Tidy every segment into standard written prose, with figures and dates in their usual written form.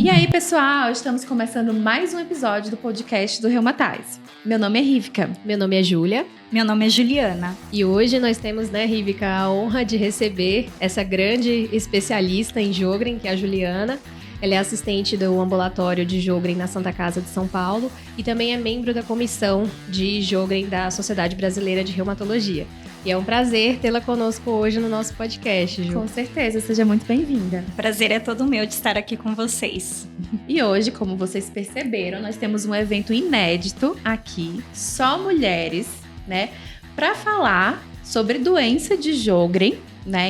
E aí, pessoal, estamos começando mais um episódio do podcast do Reumatize. Meu nome é Rivka. Meu nome é Júlia. Meu nome é Juliana. E hoje nós temos, Rivka, a honra de receber essa grande especialista em Sjögren, que é a Juliana. Ela é assistente do ambulatório de Sjögren na Santa Casa de São Paulo e também é membro da comissão de Sjögren da Sociedade Brasileira de Reumatologia. E é um prazer tê-la conosco hoje no nosso podcast, Ju. Com certeza, seja muito bem-vinda. O prazer é todo meu de estar aqui com vocês. E hoje, como vocês perceberam, nós temos um evento inédito aqui, só mulheres, para falar sobre doença de Sjögren,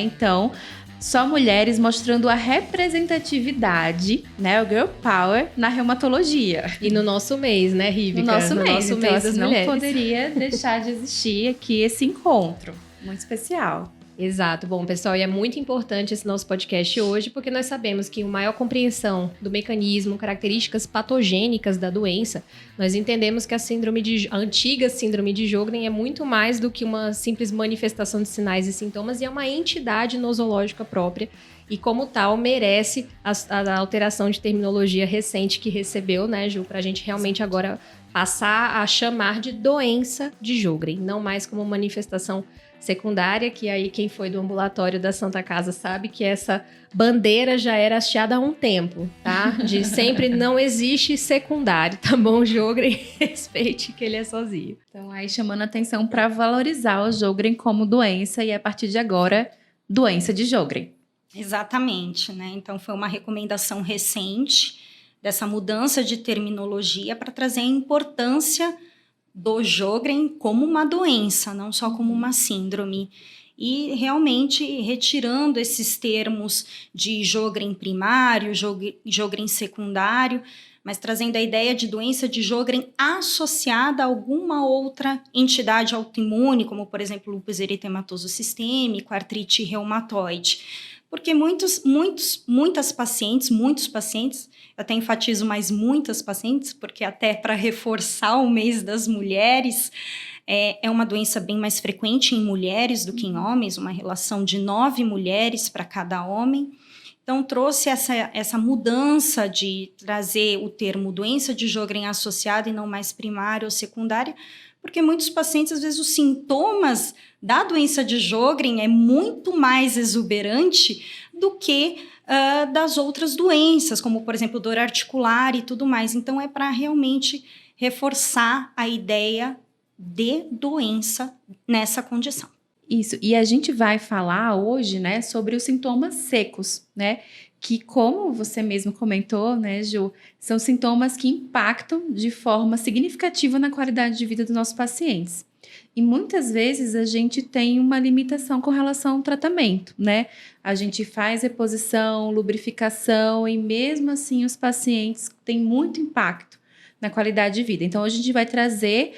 Então, só mulheres mostrando a representatividade, o Girl Power na reumatologia. E no nosso mês, Rivka? No nosso mês então, das assim, mulheres. Não poderia deixar de existir aqui esse encontro muito especial. Exato. Bom, pessoal, e é muito importante esse nosso podcast hoje, porque nós sabemos que uma maior compreensão do mecanismo, características patogênicas da doença, nós entendemos que a antiga síndrome de Sjögren é muito mais do que uma simples manifestação de sinais e sintomas, e é uma entidade nosológica própria, e como tal, merece a alteração de terminologia recente que recebeu, Ju, para a gente realmente agora passar a chamar de doença de Sjögren, não mais como manifestação secundária, que aí quem foi do ambulatório da Santa Casa sabe que essa bandeira já era hasteada há um tempo, tá? De sempre não existe secundário, tá bom? Sjögren, respeite que ele é sozinho. Então, aí chamando a atenção para valorizar o Sjögren como doença e a partir de agora, doença de Sjögren. Exatamente, Então, foi uma recomendação recente dessa mudança de terminologia para trazer a importância do Sjögren como uma doença, não só como uma síndrome. E realmente retirando esses termos de Sjögren primário, Sjögren secundário, mas trazendo a ideia de doença de Sjögren associada a alguma outra entidade autoimune, como por exemplo lúpus eritematoso sistêmico, artrite reumatoide. Porque muitos pacientes, eu até enfatizo mais muitas pacientes, porque até para reforçar o mês das mulheres, é uma doença bem mais frequente em mulheres do que em homens, uma relação de 9 mulheres para cada homem. Então, trouxe essa mudança de trazer o termo doença de Sjögren associada e não mais primária ou secundária, porque muitos pacientes, às vezes, os sintomas da doença de Sjögren é muito mais exuberante do que das outras doenças, como, por exemplo, dor articular e tudo mais. Então, é para realmente reforçar a ideia de doença nessa condição. Isso, e a gente vai falar hoje, sobre os sintomas secos, que como você mesmo comentou, Ju, são sintomas que impactam de forma significativa na qualidade de vida dos nossos pacientes. E muitas vezes a gente tem uma limitação com relação ao tratamento, A gente faz reposição, lubrificação e mesmo assim os pacientes têm muito impacto na qualidade de vida. Então, hoje a gente vai trazer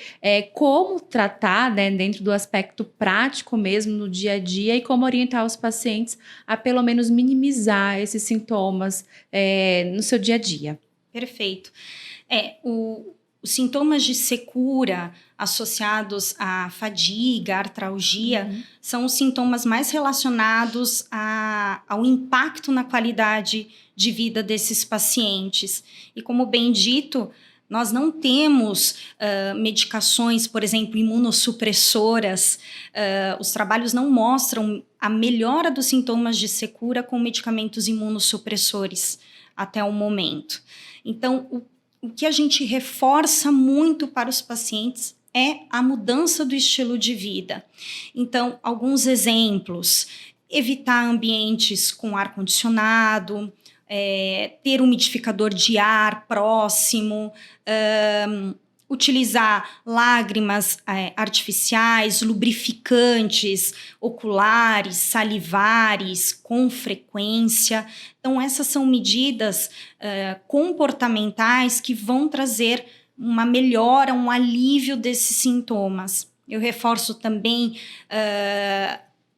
como tratar, dentro do aspecto prático mesmo, no dia a dia, e como orientar os pacientes a, pelo menos, minimizar esses sintomas no seu dia a dia. Perfeito. Os sintomas de secura associados à fadiga, artralgia, são os sintomas mais relacionados ao impacto na qualidade de vida desses pacientes. E como bem dito, nós não temos medicações, por exemplo, imunossupressoras. Os trabalhos não mostram a melhora dos sintomas de secura com medicamentos imunossupressores até o momento. Então, o que a gente reforça muito para os pacientes é a mudança do estilo de vida. Então, alguns exemplos: evitar ambientes com ar-condicionado, ter umidificador de ar próximo, utilizar lágrimas artificiais, lubrificantes oculares, salivares, com frequência. Então, essas são medidas comportamentais que vão trazer uma melhora, um alívio desses sintomas. Eu reforço também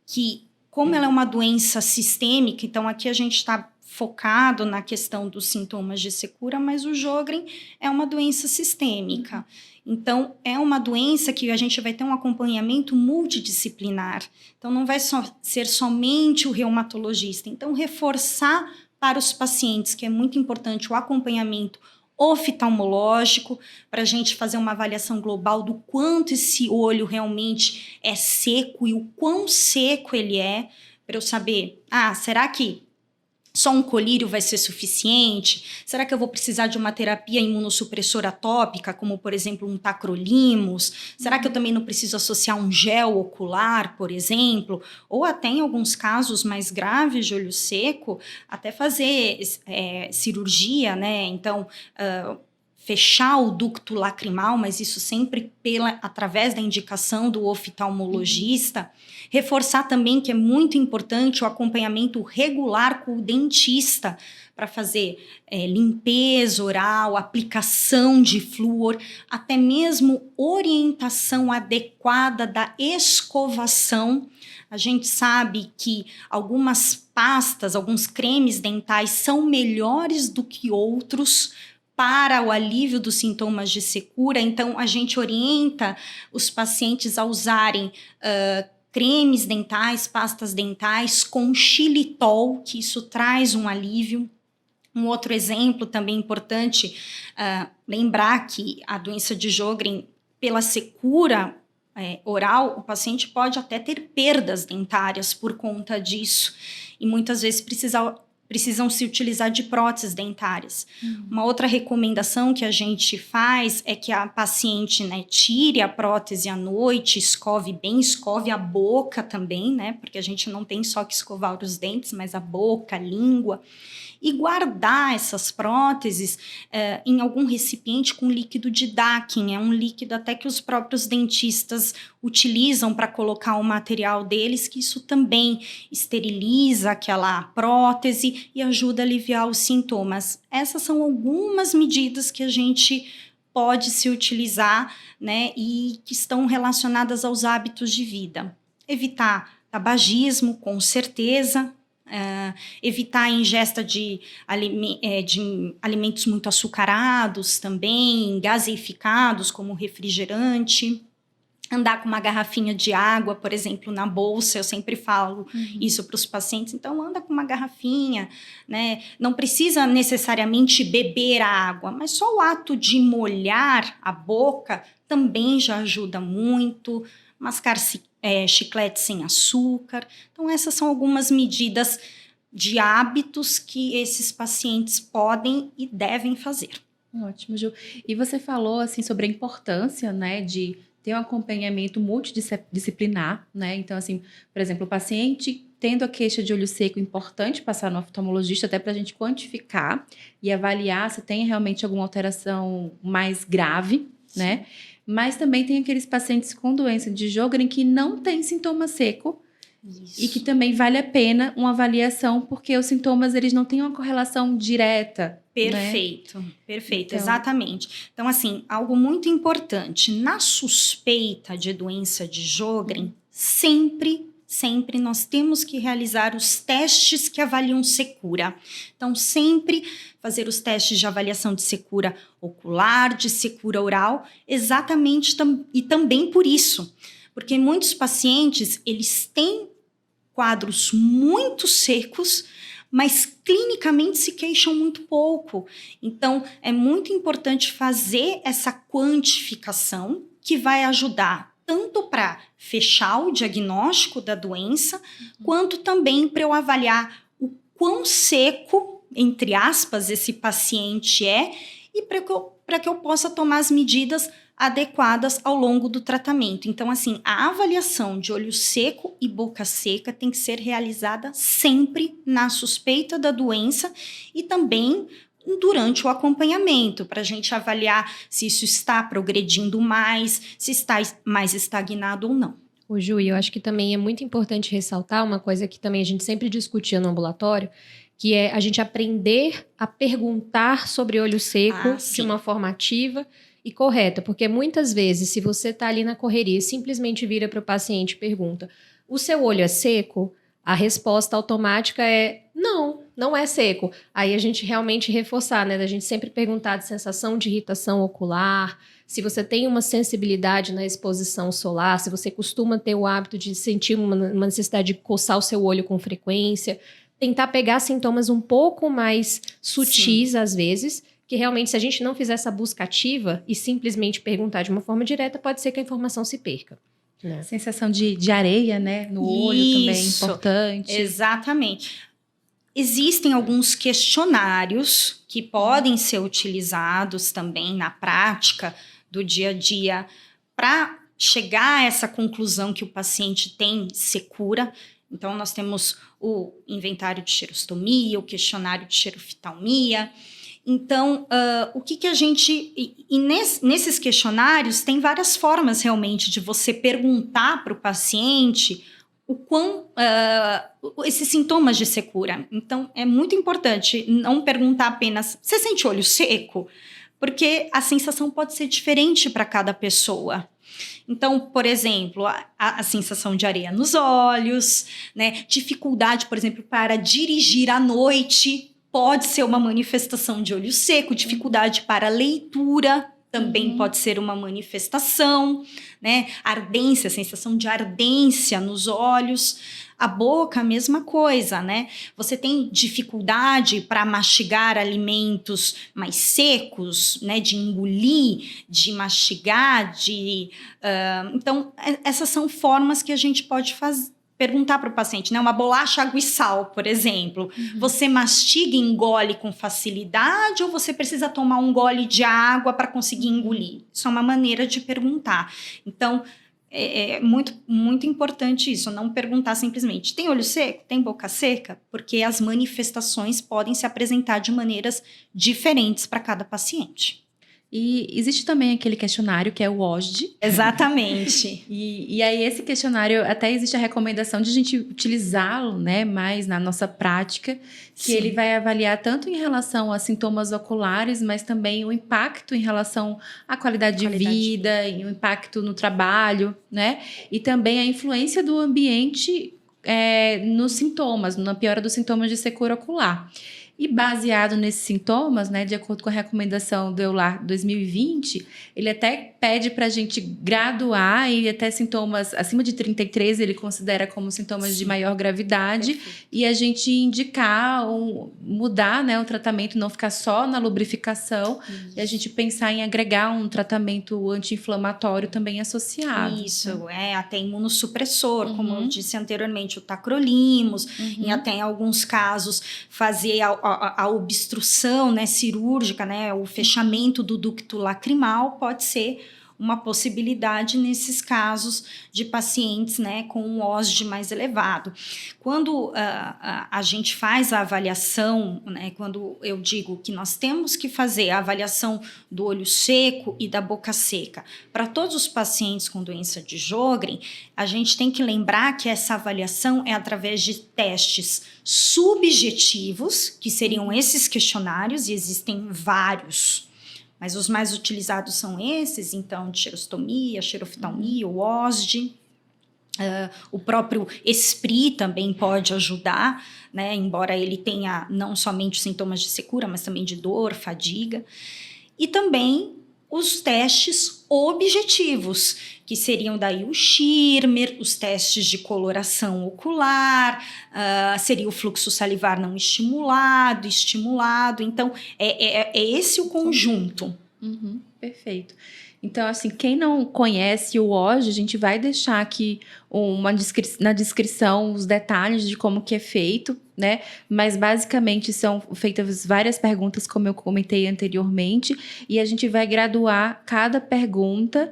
que, como ela é uma doença sistêmica, então aqui a gente está focado na questão dos sintomas de secura, mas o Sjögren é uma doença sistêmica. Então, é uma doença que a gente vai ter um acompanhamento multidisciplinar. Então, não vai ser somente o reumatologista. Então, reforçar para os pacientes, que é muito importante o acompanhamento oftalmológico, para a gente fazer uma avaliação global do quanto esse olho realmente é seco e o quão seco ele é, para eu saber, será que só um colírio vai ser suficiente? Será que eu vou precisar de uma terapia imunossupressora tópica, como, por exemplo, um tacrolimus? Será que eu também não preciso associar um gel ocular, por exemplo? Ou até, em alguns casos mais graves de olho seco, até fazer cirurgia, né? Então, fechar o ducto lacrimal, mas isso sempre através da indicação do oftalmologista. Reforçar também que é muito importante o acompanhamento regular com o dentista para fazer limpeza oral, aplicação de flúor, até mesmo orientação adequada da escovação. A gente sabe que algumas pastas, alguns cremes dentais são melhores do que outros para o alívio dos sintomas de secura. Então, a gente orienta os pacientes a usarem cremes dentais, pastas dentais com xilitol, que isso traz um alívio. Um outro exemplo também importante, lembrar que a doença de Sjögren, pela secura oral, o paciente pode até ter perdas dentárias por conta disso, e muitas vezes precisam se utilizar de próteses dentárias. Uma outra recomendação que a gente faz é que a paciente, né, tire a prótese à noite, escove bem, escove a boca também, né, porque a gente não tem só que escovar os dentes, mas a boca, a língua, e guardar essas próteses em algum recipiente com líquido de Dakin. É um líquido até que os próprios dentistas utilizam para colocar o material deles, que isso também esteriliza aquela prótese e ajuda a aliviar os sintomas. Essas são algumas medidas que a gente pode se utilizar, né, e que estão relacionadas aos hábitos de vida. Evitar tabagismo, com certeza. Evitar a ingesta de alimentos muito açucarados também, gaseificados como refrigerante, andar com uma garrafinha de água, por exemplo, na bolsa. Eu sempre falo isso para os pacientes. Então, anda com uma garrafinha, né? Não precisa necessariamente beber a água, mas só o ato de molhar a boca também já ajuda muito. Mascar chiclete sem açúcar. Então, essas são algumas medidas de hábitos que esses pacientes podem e devem fazer. Ótimo, Ju. E você falou assim sobre a importância, né, de ter um acompanhamento multidisciplinar, né? Então, assim, por exemplo, o paciente tendo a queixa de olho seco, importante passar no oftalmologista até para a gente quantificar e avaliar se tem realmente alguma alteração mais grave, né? Mas também tem aqueles pacientes com doença de Sjögren que não tem sintoma seco. Isso. E que também vale a pena uma avaliação, porque os sintomas eles não têm uma correlação direta. Perfeito, né? Perfeito, então, exatamente. Então, assim, algo muito importante, na suspeita de doença de Sjögren, sempre nós temos que realizar os testes que avaliam secura. Então, sempre fazer os testes de avaliação de secura ocular, de secura oral, exatamente e também por isso. Porque muitos pacientes, eles têm quadros muito secos, mas clinicamente se queixam muito pouco. Então, é muito importante fazer essa quantificação que vai ajudar tanto para fechar o diagnóstico da doença, quanto também para eu avaliar o quão seco, entre aspas, esse paciente é, e para que eu possa tomar as medidas adequadas ao longo do tratamento. Então, assim, a avaliação de olho seco e boca seca tem que ser realizada sempre na suspeita da doença e também durante o acompanhamento, para a gente avaliar se isso está progredindo mais, se está mais estagnado ou não. Ô, Ju, eu acho que também é muito importante ressaltar uma coisa que também a gente sempre discutia no ambulatório, que é a gente aprender a perguntar sobre olho seco de uma forma ativa e correta, porque muitas vezes, se você está ali na correria e simplesmente vira para o paciente e pergunta, o seu olho é seco? A resposta automática é, não não é seco. Aí a gente realmente reforçar, né? Da gente sempre perguntar de sensação de irritação ocular, se você tem uma sensibilidade na exposição solar, se você costuma ter o hábito de sentir uma necessidade de coçar o seu olho com frequência, tentar pegar sintomas um pouco mais sutis, às vezes, que realmente, se a gente não fizer essa busca ativa e simplesmente perguntar de uma forma direta, pode ser que a informação se perca. Né? Sensação de areia, né? No olho também é importante. Exatamente. Existem alguns questionários que podem ser utilizados também na prática do dia a dia para chegar a essa conclusão que o paciente tem secura. Então, nós temos o inventário de cheirostomia, o questionário de cheiroftalmia. Então, o que a gente... nesses questionários, tem várias formas realmente de você perguntar para o paciente o quão... esses sintomas de secura. Então, é muito importante não perguntar apenas, você sente olho seco? Porque a sensação pode ser diferente para cada pessoa. Então, por exemplo, a sensação de areia nos olhos, né? Dificuldade, por exemplo, para dirigir à noite, pode ser uma manifestação de olho seco. Dificuldade para leitura também pode ser uma manifestação, né? Ardência, sensação de ardência nos olhos. A boca, a mesma coisa, né? Você tem dificuldade para mastigar alimentos mais secos, né? De engolir, de mastigar, Então, essas são formas que a gente pode perguntar para o paciente, né? Uma bolacha, água e sal, por exemplo. Você mastiga e engole com facilidade ou você precisa tomar um gole de água para conseguir engolir? Isso é uma maneira de perguntar. Então, é muito, muito importante isso, não perguntar simplesmente, tem olho seco? Tem boca seca? Porque as manifestações podem se apresentar de maneiras diferentes para cada paciente. E existe também aquele questionário que é o OSD. Exatamente. E aí esse questionário, até existe a recomendação de a gente utilizá-lo, né, mais na nossa prática, que ele vai avaliar tanto em relação a sintomas oculares, mas também o impacto em relação à qualidade de vida, e o impacto no trabalho, né? E também a influência do ambiente nos sintomas, na piora dos sintomas de secura ocular. E baseado nesses sintomas, né, de acordo com a recomendação do EULAR 2020, ele até pede para a gente graduar e até sintomas acima de 33 ele considera como sintomas de maior gravidade. Perfeito. E a gente indicar, mudar, né, o tratamento, não ficar só na lubrificação. Isso. E a gente pensar em agregar um tratamento anti-inflamatório também associado. Isso, até imunossupressor, como eu disse anteriormente, o tacrolimus, e até em alguns casos fazer a obstrução, né, cirúrgica, né, o fechamento do ducto lacrimal pode ser uma possibilidade nesses casos de pacientes, né, com um OSD mais elevado. Quando a gente faz a avaliação, né, quando eu digo que nós temos que fazer a avaliação do olho seco e da boca seca para todos os pacientes com doença de Sjögren, a gente tem que lembrar que essa avaliação é através de testes subjetivos, que seriam esses questionários, e existem vários. Mas os mais utilizados são esses, então, de cheirostomia, cheiroftalmia, o OSD. O próprio ESPRI também pode ajudar, né? Embora ele tenha não somente sintomas de secura, mas também de dor, fadiga. E também os testes objetivos, que seriam daí o Schirmer, os testes de coloração ocular, seria o fluxo salivar não estimulado, estimulado. Então, é esse o conjunto. Perfeito. Então, assim, quem não conhece o OSD, a gente vai deixar aqui na descrição os detalhes de como que é feito, né? Mas, basicamente, são feitas várias perguntas, como eu comentei anteriormente, e a gente vai graduar cada pergunta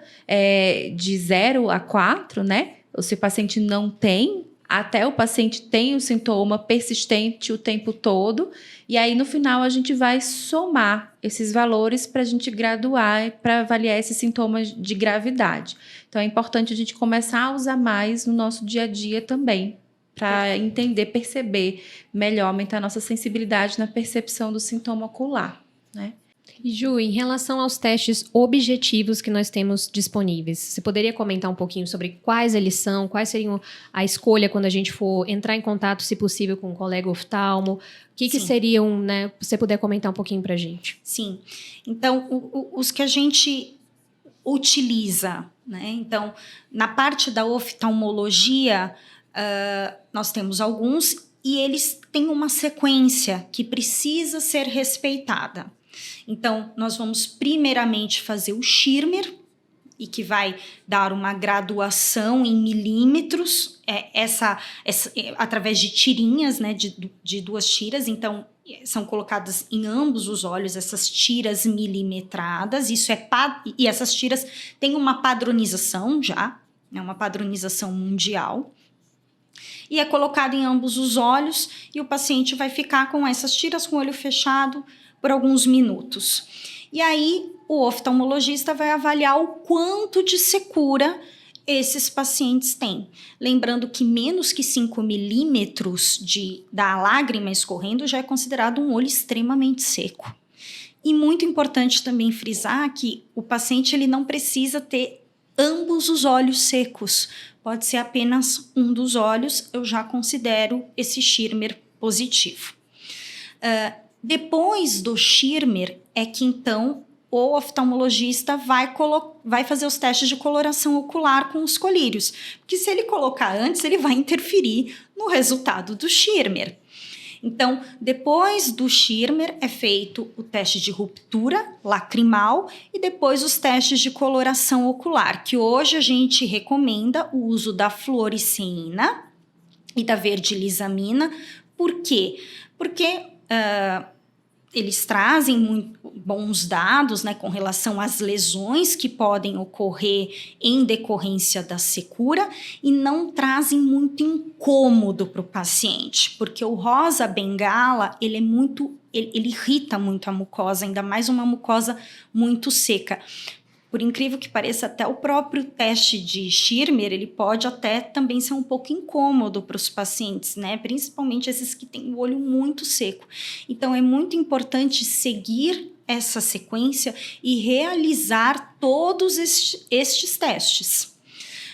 de 0 a 4, né? Se o paciente não tem, até o paciente tem o sintoma persistente o tempo todo, e aí no final a gente vai somar esses valores para a gente graduar, para avaliar esses sintomas de gravidade. Então é importante a gente começar a usar mais no nosso dia a dia também, para entender, perceber melhor, aumentar a nossa sensibilidade na percepção do sintoma ocular, né? E Ju, em relação aos testes objetivos que nós temos disponíveis, você poderia comentar um pouquinho sobre quais eles são, quais seriam a escolha quando a gente for entrar em contato, se possível, com um colega oftalmo? O que seriam, né? Se você puder comentar um pouquinho pra gente. Sim. Então, os que a gente utiliza, né? Então, na parte da oftalmologia, nós temos alguns e eles têm uma sequência que precisa ser respeitada. Então, nós vamos primeiramente fazer o Schirmer, e que vai dar uma graduação em milímetros, através de tirinhas, né, de 2 tiras. Então, são colocadas em ambos os olhos essas tiras milimetradas. E essas tiras têm uma padronização já, né, uma padronização mundial. E é colocado em ambos os olhos e o paciente vai ficar com essas tiras com o olho fechado por alguns minutos. E aí, o oftalmologista vai avaliar o quanto de secura esses pacientes têm. Lembrando que menos que 5 milímetros da lágrima escorrendo já é considerado um olho extremamente seco. E muito importante também frisar que o paciente ele não precisa ter ambos os olhos secos. Pode ser apenas um dos olhos, eu já considero esse Schirmer positivo. Depois do Schirmer é que então o oftalmologista vai fazer os testes de coloração ocular com os colírios, porque se ele colocar antes, ele vai interferir no resultado do Schirmer. Então, depois do Schirmer é feito o teste de ruptura lacrimal e depois os testes de coloração ocular, que hoje a gente recomenda o uso da fluoresceína e da verdilisamina. Por quê? Porque eles trazem muito bons dados, né, com relação às lesões que podem ocorrer em decorrência da secura e não trazem muito incômodo para o paciente, porque o rosa bengala, ele irrita muito a mucosa, ainda mais uma mucosa muito seca. Por incrível que pareça, até o próprio teste de Schirmer, ele pode até também ser um pouco incômodo para os pacientes, né? Principalmente esses que têm o olho muito seco. Então, é muito importante seguir essa sequência e realizar todos estes testes.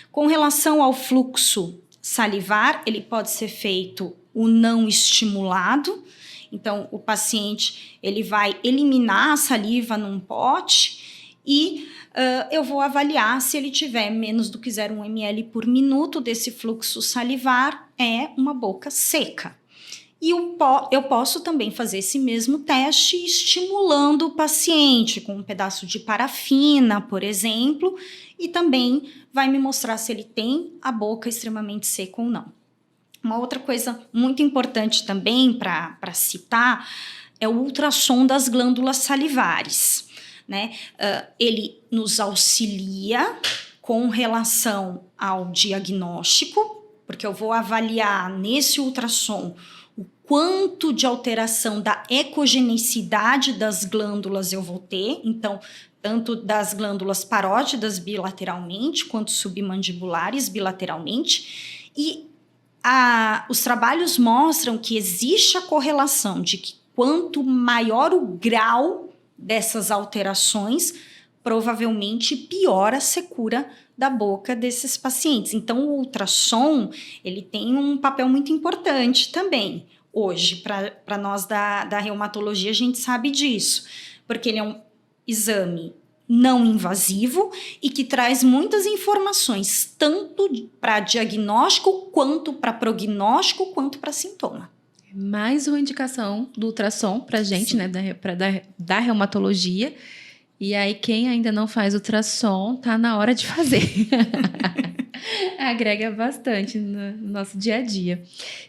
Com relação ao fluxo salivar, ele pode ser feito o não estimulado. Então, o paciente ele vai eliminar a saliva num pote e eu vou avaliar se ele tiver menos do que 0,1 ml por minuto desse fluxo salivar, é uma boca seca. E eu posso também fazer esse mesmo teste estimulando o paciente com um pedaço de parafina, por exemplo, e também vai me mostrar se ele tem a boca extremamente seca ou não. Uma outra coisa muito importante também para citar é o ultrassom das glândulas salivares. Né? Ele nos auxilia com relação ao diagnóstico, porque eu vou avaliar nesse ultrassom o quanto de alteração da ecogenicidade das glândulas eu vou ter, então, tanto das glândulas parótidas bilateralmente, quanto submandibulares bilateralmente, e os trabalhos mostram que existe a correlação de que quanto maior o grau dessas alterações, provavelmente piora a secura da boca desses pacientes. Então, o ultrassom, ele tem um papel muito importante também. Hoje, para nós da reumatologia, a gente sabe disso, porque ele é um exame não invasivo e que traz muitas informações, tanto para diagnóstico, quanto para prognóstico, quanto para sintoma. Mais uma indicação do ultrassom para a gente, sim, né, da reumatologia. E aí, quem ainda não faz ultrassom, tá na hora de fazer. Agrega bastante no nosso dia a dia.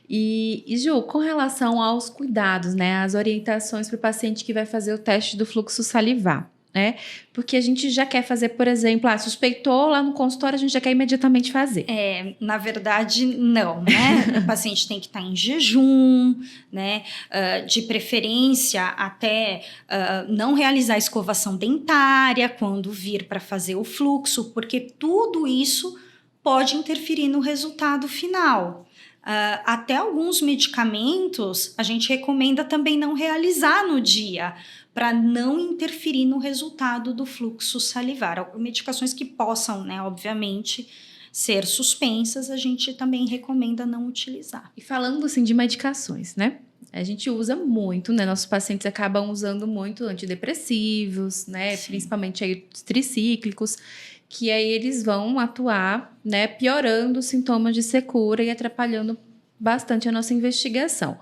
E Ju, com relação aos cuidados, né, as orientações para o paciente que vai fazer o teste do fluxo salivar, né? Porque a gente já quer fazer, por exemplo, suspeitou lá no consultório, a gente já quer imediatamente fazer. Na verdade, não, né? O paciente tem que estar em jejum, né? De preferência, até não realizar escovação dentária quando vir para fazer o fluxo, porque tudo isso pode interferir no resultado final. Até alguns medicamentos a gente recomenda também não realizar no dia, para não interferir no resultado do fluxo salivar. Medicações que possam, né, obviamente, ser suspensas, a gente também recomenda não utilizar. E falando assim de medicações, né? A gente usa muito, né? Nossos pacientes acabam usando muito antidepressivos, né? Sim. Principalmente aí os tricíclicos, que aí eles vão atuar, né? Piorando os sintomas de secura e atrapalhando bastante a nossa investigação.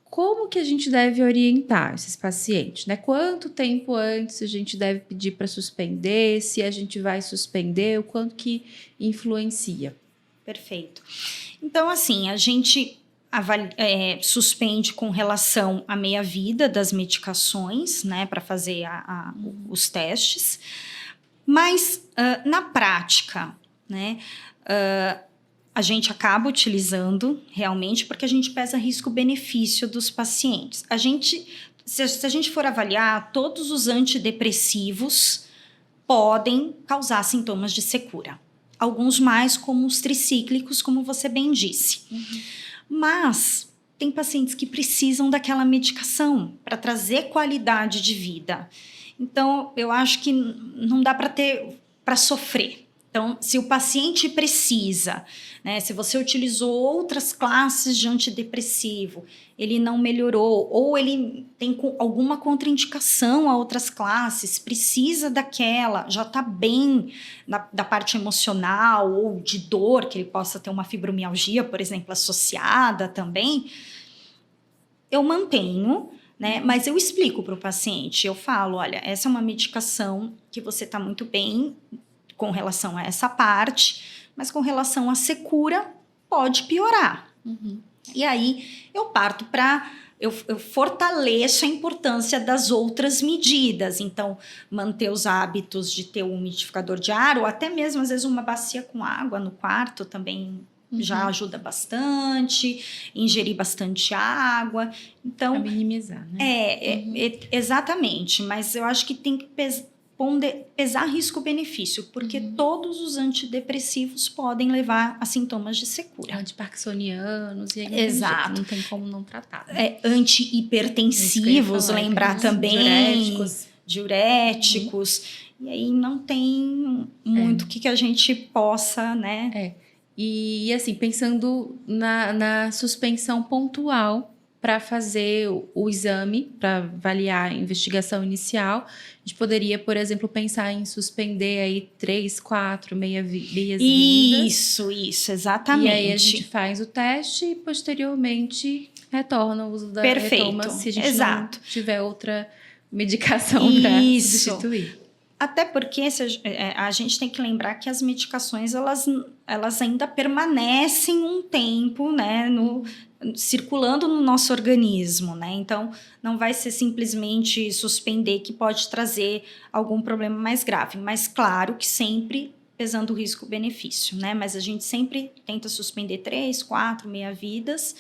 Como que a gente deve orientar esses pacientes, né? Quanto tempo antes a gente deve pedir para suspender? Se a gente vai suspender, o quanto que influencia? Perfeito. Então, assim, a gente suspende com relação à meia-vida das medicações, né, para fazer os testes. Mas, na prática, né, a gente acaba utilizando realmente porque a gente pesa risco-benefício dos pacientes. Se a gente for avaliar, todos os antidepressivos podem causar sintomas de secura. Alguns mais, como os tricíclicos, como você bem disse. Mas tem pacientes que precisam daquela medicação para trazer qualidade de vida. Então, eu acho que não dá para sofrer. Então, se o paciente precisa, né, se você utilizou outras classes de antidepressivo, ele não melhorou, ou ele tem alguma contraindicação a outras classes, precisa daquela, já está bem da parte emocional ou de dor, que ele possa ter uma fibromialgia, por exemplo, associada também, eu mantenho, né? Mas eu explico para o paciente, eu falo, olha, essa é uma medicação que você está muito bem com relação a essa parte, mas com relação à secura, pode piorar. E aí, eu parto para... Eu fortaleço a importância das outras medidas. Então, manter os hábitos de ter um umidificador de ar, ou até mesmo, às vezes, uma bacia com água no quarto também já ajuda bastante. Ingerir bastante água. Então, para minimizar, né? Exatamente. Mas eu acho que tem que pesar risco-benefício, porque todos os antidepressivos podem levar a sintomas de secura. Antiparkinsonianos, e aí não tem como não tratar. Né? Antihipertensivos, lembrar também. Diuréticos. E aí não tem muito o que a gente possa, né? E assim, pensando na suspensão pontual para fazer o exame, para avaliar a investigação inicial, a gente poderia, por exemplo, pensar em suspender aí 3, 4 meias-vidas. Isso, exatamente. E aí a gente faz o teste e posteriormente retorna o uso da retoma se a gente não tiver outra medicação para substituir. Até porque a gente tem que lembrar que as medicações elas ainda permanecem um tempo, né, circulando no nosso organismo, né? Então, não vai ser simplesmente suspender que pode trazer algum problema mais grave. Mas, claro que sempre pesando o risco-benefício, né? Mas a gente sempre tenta suspender 3, 4 meia-vidas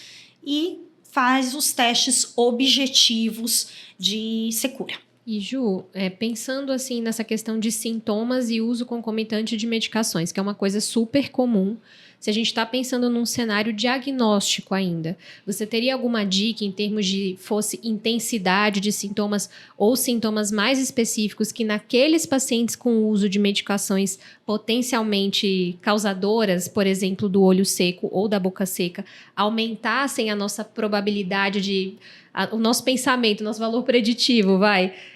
e faz os testes objetivos de secura. E Ju, pensando assim nessa questão de sintomas e uso concomitante de medicações, que é uma coisa super comum, se a gente está pensando num cenário diagnóstico ainda, você teria alguma dica em termos de fosse intensidade de sintomas ou sintomas mais específicos que naqueles pacientes com o uso de medicações potencialmente causadoras, por exemplo, do olho seco ou da boca seca, aumentassem a nossa probabilidade de... o nosso pensamento, o nosso valor preditivo,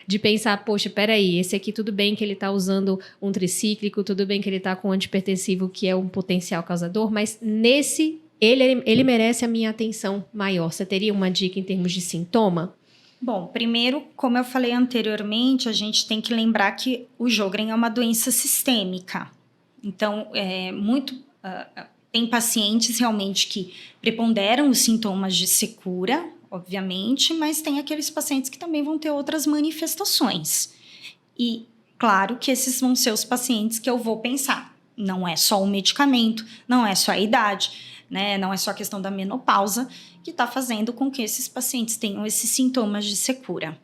de pensar, poxa, peraí, esse aqui tudo bem que ele está usando um tricíclico, tudo bem que ele está com um antipertensivo que é um potencial causador, mas nesse, ele merece a minha atenção maior. Você teria uma dica em termos de sintoma? Bom, primeiro, como eu falei anteriormente, a gente tem que lembrar que o Sjögren é uma doença sistêmica. Então, tem pacientes realmente que preponderam os sintomas de secura, obviamente, mas tem aqueles pacientes que também vão ter outras manifestações. E, claro, que esses vão ser os pacientes que eu vou pensar. Não é só o medicamento, não é só a idade, né? Não é só a questão da menopausa que está fazendo com que esses pacientes tenham esses sintomas de secura.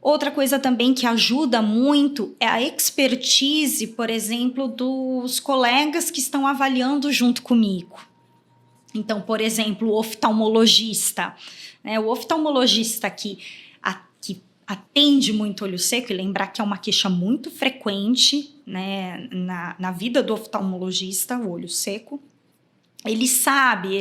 Outra coisa também que ajuda muito é a expertise, por exemplo, dos colegas que estão avaliando junto comigo. Então, por exemplo, o oftalmologista, né? O oftalmologista que atende muito olho seco, e lembrar que é uma queixa muito frequente, né, na vida do oftalmologista, o olho seco. Ele sabe,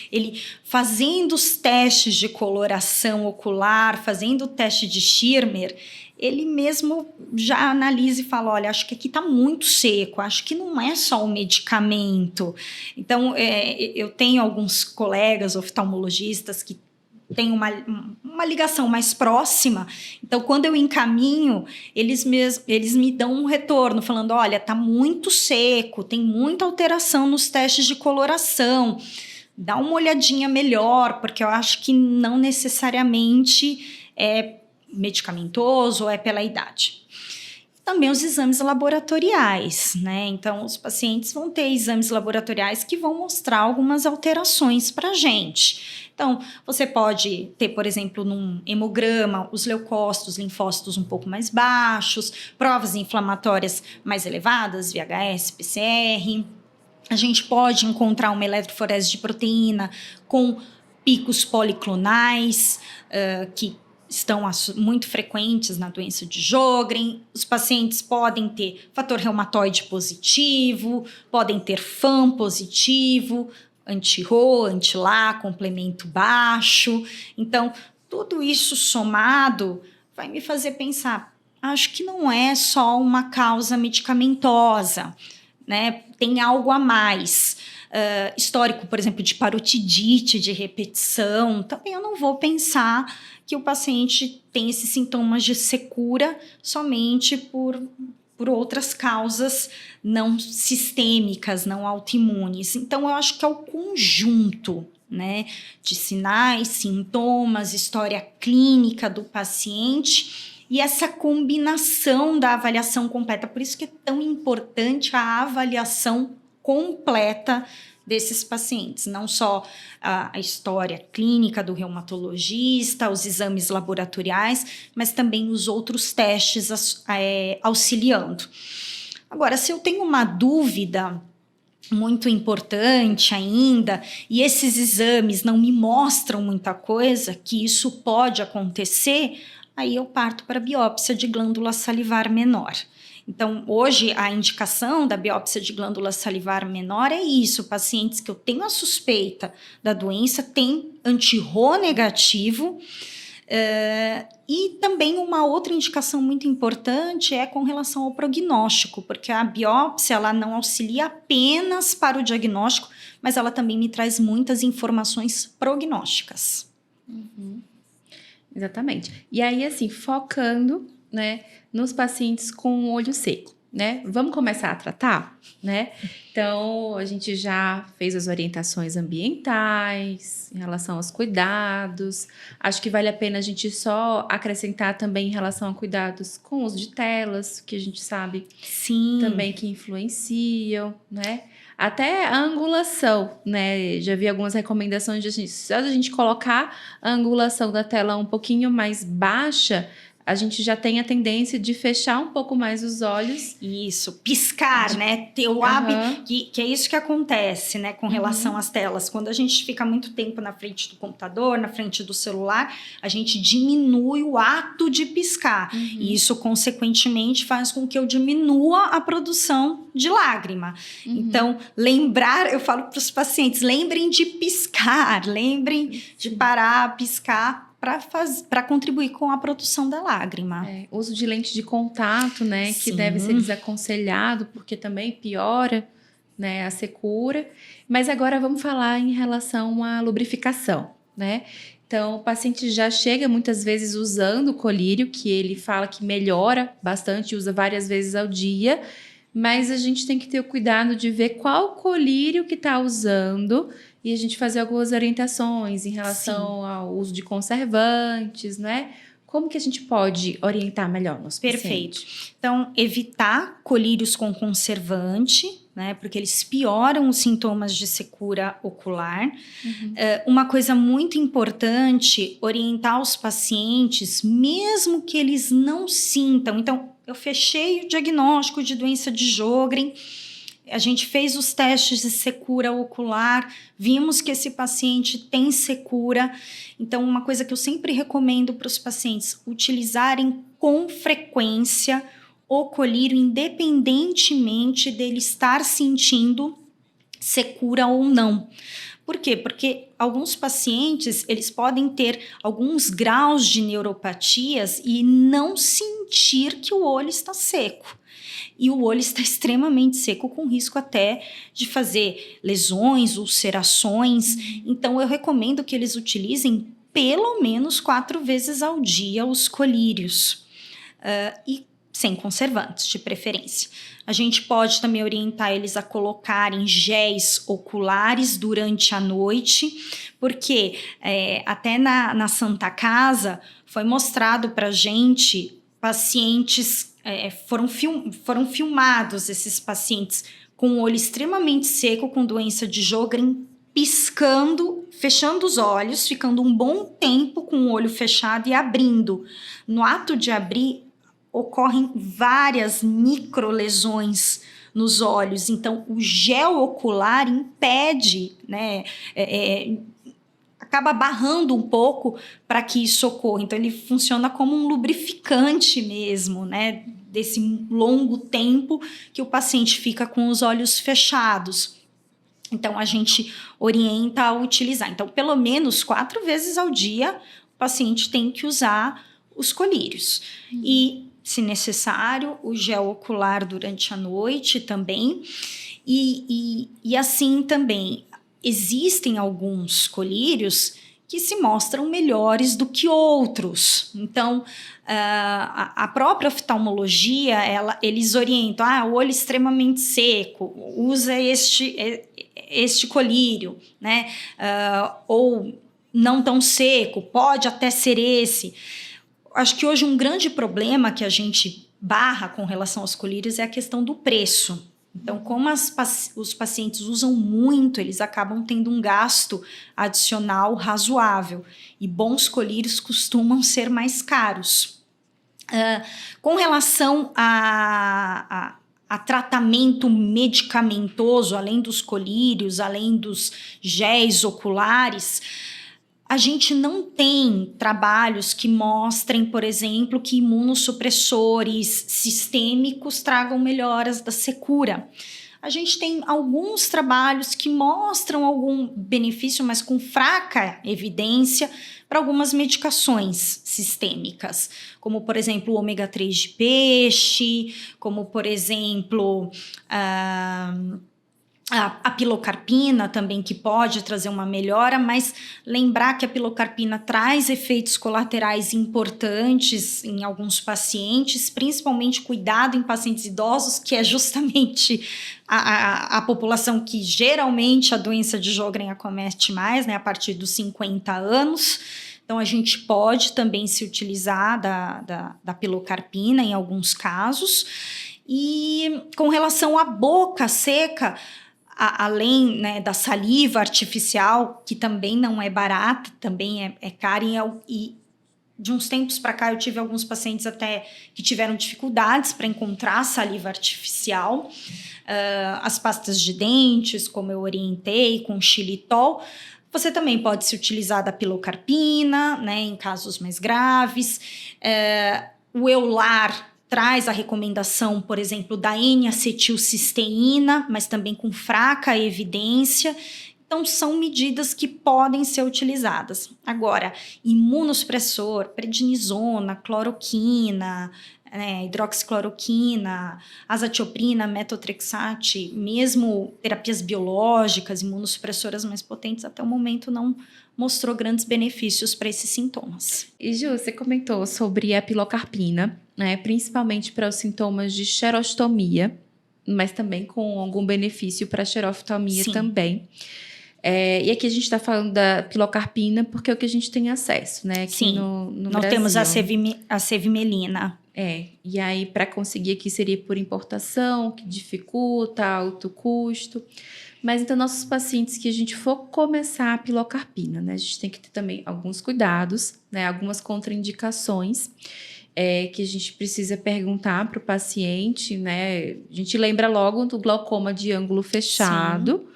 ele fazendo os testes de coloração ocular, fazendo o teste de Schirmer, ele mesmo já analisa e fala, olha, acho que aqui está muito seco, acho que não é só o medicamento. Então, eu tenho alguns colegas oftalmologistas que têm uma ligação mais próxima, então quando eu encaminho, eles me dão um retorno, falando, olha, está muito seco, tem muita alteração nos testes de coloração, dá uma olhadinha melhor, porque eu acho que não necessariamente é medicamentoso ou é pela idade. Também os exames laboratoriais, né? Então, os pacientes vão ter exames laboratoriais que vão mostrar algumas alterações para a gente. Então, você pode ter, por exemplo, num hemograma, os leucócitos, linfócitos um pouco mais baixos, provas inflamatórias mais elevadas, VHS, PCR. A gente pode encontrar uma eletroforese de proteína com picos policlonais, que estão muito frequentes na doença de Sjögren. Os pacientes podem ter fator reumatoide positivo, podem ter FAM positivo, anti-RO, anti-LA, complemento baixo. Então, tudo isso somado vai me fazer pensar, acho que não é só uma causa medicamentosa, né? Tem algo a mais. Histórico, por exemplo, de parotidite, de repetição, também eu não vou pensar que o paciente tem esses sintomas de secura somente por outras causas não sistêmicas, não autoimunes. Então, eu acho que é o conjunto, né, de sinais, sintomas, história clínica do paciente e essa combinação da avaliação completa. Por isso que é tão importante a avaliação completa desses pacientes, não só a história clínica do reumatologista, os exames laboratoriais, mas também os outros testes auxiliando. Agora, se eu tenho uma dúvida muito importante ainda, e esses exames não me mostram muita coisa, que isso pode acontecer, aí eu parto para a biópsia de glândula salivar menor. Então, hoje, a indicação da biópsia de glândula salivar menor é isso, pacientes que eu tenho a suspeita da doença têm anti-RO negativo, e também uma outra indicação muito importante é com relação ao prognóstico, porque a biópsia ela não auxilia apenas para o diagnóstico, mas ela também me traz muitas informações prognósticas. Uhum. Exatamente. E aí, assim, focando, né, nos pacientes com olho seco, né? Vamos começar a tratar, né? Então, a gente já fez as orientações ambientais em relação aos cuidados. Acho que vale a pena a gente só acrescentar também em relação a cuidados com o uso de telas, que a gente sabe Sim. Também que influenciam, né? Até a angulação, né? Já vi algumas recomendações de só a gente colocar a angulação da tela um pouquinho mais baixa, a gente já tem a tendência de fechar um pouco mais os olhos. Isso, piscar, né? Ter o hábito, que é isso que acontece, né? Com relação às telas. Quando a gente fica muito tempo na frente do computador, na frente do celular, a gente diminui o ato de piscar. E isso, consequentemente, faz com que eu diminua a produção de lágrima. Então, eu falo para os pacientes, lembrem de piscar, lembrem de parar, piscar, para contribuir com a produção da lágrima. Uso de lente de contato, né? Sim. Que deve ser desaconselhado, porque também piora, né, a secura. Mas agora vamos falar em relação à lubrificação, né? Então, o paciente já chega muitas vezes usando o colírio, que ele fala que melhora bastante, usa várias vezes ao dia, mas a gente tem que ter o cuidado de ver qual colírio que está usando e a gente fazer algumas orientações em relação ao uso de conservantes, né? Como que a gente pode orientar melhor nos pacientes? Perfeito. Então, evitar colírios com conservante, né? Porque eles pioram os sintomas de secura ocular. Uma coisa muito importante, orientar os pacientes, mesmo que eles não sintam. Então, eu fechei o diagnóstico de doença de Sjögren, A gente fez os testes de secura ocular, vimos que esse paciente tem secura. Então, uma coisa que eu sempre recomendo para os pacientes, utilizarem com frequência o colírio, independentemente dele estar sentindo secura ou não. Por quê? Porque alguns pacientes, eles podem ter alguns graus de neuropatias e não sentir que o olho está seco. E o olho está extremamente seco, com risco até de fazer lesões, ulcerações. Então, eu recomendo que eles utilizem pelo menos 4 vezes ao dia os colírios. E sem conservantes, de preferência. A gente pode também orientar eles a colocarem géis oculares durante a noite, porque até na Santa Casa foi mostrado para a gente pacientes, foram filmados esses pacientes com o olho extremamente seco, com doença de Sjögren, piscando, fechando os olhos, ficando um bom tempo com o olho fechado e abrindo. No ato de abrir, ocorrem várias microlesões nos olhos. Então, o gel ocular impede, né, acaba barrando um pouco para que isso ocorra. Então, ele funciona como um lubrificante mesmo, né, desse longo tempo que o paciente fica com os olhos fechados. Então, a gente orienta a utilizar. Então, pelo menos 4 vezes ao dia, o paciente tem que usar os colírios. E, se necessário, o gel ocular durante a noite também. E assim também, existem alguns colírios que se mostram melhores do que outros. Então, a própria oftalmologia, eles orientam, o olho extremamente seco, usa este colírio, né? Ou não tão seco, pode até ser esse. Acho que hoje um grande problema que a gente barra com relação aos colírios é a questão do preço. Então, como os pacientes usam muito, eles acabam tendo um gasto adicional razoável. E bons colírios costumam ser mais caros. Com relação a tratamento medicamentoso, além dos colírios, além dos géis oculares, a gente não tem trabalhos que mostrem, por exemplo, que imunossupressores sistêmicos tragam melhoras da secura. A gente tem alguns trabalhos que mostram algum benefício, mas com fraca evidência, para algumas medicações sistêmicas, como, por exemplo, o ômega 3 de peixe, como, por exemplo, a pilocarpina também, que pode trazer uma melhora, mas lembrar que a pilocarpina traz efeitos colaterais importantes em alguns pacientes, principalmente cuidado em pacientes idosos, que é justamente a população que geralmente a doença de Sjögren acomete mais, né, a partir dos 50 anos. Então, a gente pode também se utilizar da pilocarpina em alguns casos. E com relação à boca seca, além, né, da saliva artificial, que também não é barata, também é cara, e de uns tempos para cá eu tive alguns pacientes até que tiveram dificuldades para encontrar saliva artificial. As pastas de dentes, como eu orientei, com xilitol. Você também pode se utilizar da pilocarpina, né, em casos mais graves. O Eular traz a recomendação, por exemplo, da N-acetilcisteína, mas também com fraca evidência. Então, são medidas que podem ser utilizadas. Agora, imunossupressor, prednisona, cloroquina, hidroxicloroquina, azatioprina, metotrexate, mesmo terapias biológicas, imunossupressoras mais potentes, até o momento não mostrou grandes benefícios para esses sintomas. E Ju, você comentou sobre a pilocarpina, né, principalmente para os sintomas de xerostomia, mas também com algum benefício para a xeroftalmia. Sim. Também. E aqui a gente está falando da pilocarpina porque é o que a gente tem acesso, né? Aqui Sim, no nós Brasil. Temos a cevimelina. E aí para conseguir aqui seria por importação, que dificulta, alto custo. Mas então, nossos pacientes que a gente for começar a pilocarpina, né? A gente tem que ter também alguns cuidados, né? Algumas contraindicações. que a gente precisa perguntar para o paciente, né? A gente lembra logo do glaucoma de ângulo fechado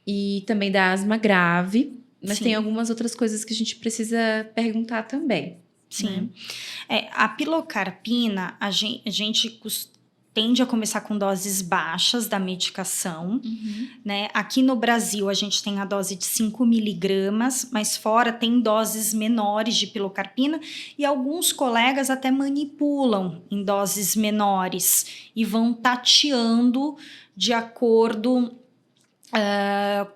e também da asma grave, mas tem algumas outras coisas que a gente precisa perguntar também. Sim. A pilocarpina, a gente tende a começar com doses baixas da medicação, né? Aqui no Brasil, a gente tem a dose de 5 miligramas, mas fora tem doses menores de pilocarpina e alguns colegas até manipulam em doses menores e vão tateando de acordo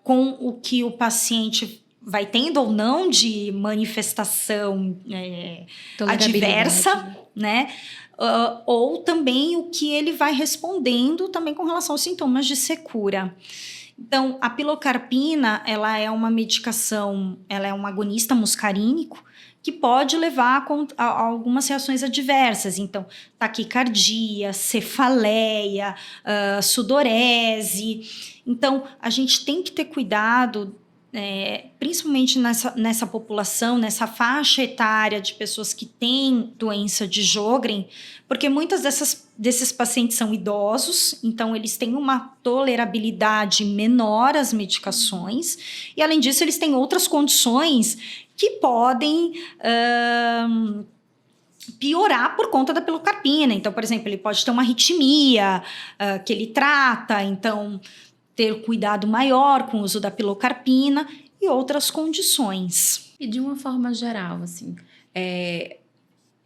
com o que o paciente vai tendo ou não de manifestação adversa, né? Ou também o que ele vai respondendo também com relação aos sintomas de secura. Então, a pilocarpina, ela é uma medicação, ela é um agonista muscarínico que pode levar a algumas reações adversas. Então, taquicardia, cefaleia, sudorese. Então, a gente tem que ter cuidado, principalmente nessa população, nessa faixa etária de pessoas que têm doença de Sjögren, porque muitas desses pacientes são idosos, então eles têm uma tolerabilidade menor às medicações, e além disso eles têm outras condições que podem piorar por conta da pilocarpina. Então, por exemplo, ele pode ter uma arritmia que ele trata, então ter cuidado maior com o uso da pilocarpina e outras condições. E de uma forma geral, assim,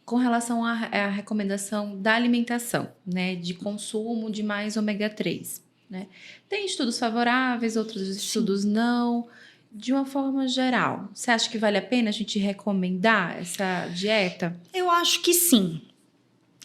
com relação à recomendação da alimentação, né, de consumo de mais ômega 3, né? Tem estudos favoráveis, outros estudos não. De uma forma geral, você acha que vale a pena a gente recomendar essa dieta? Eu acho que sim,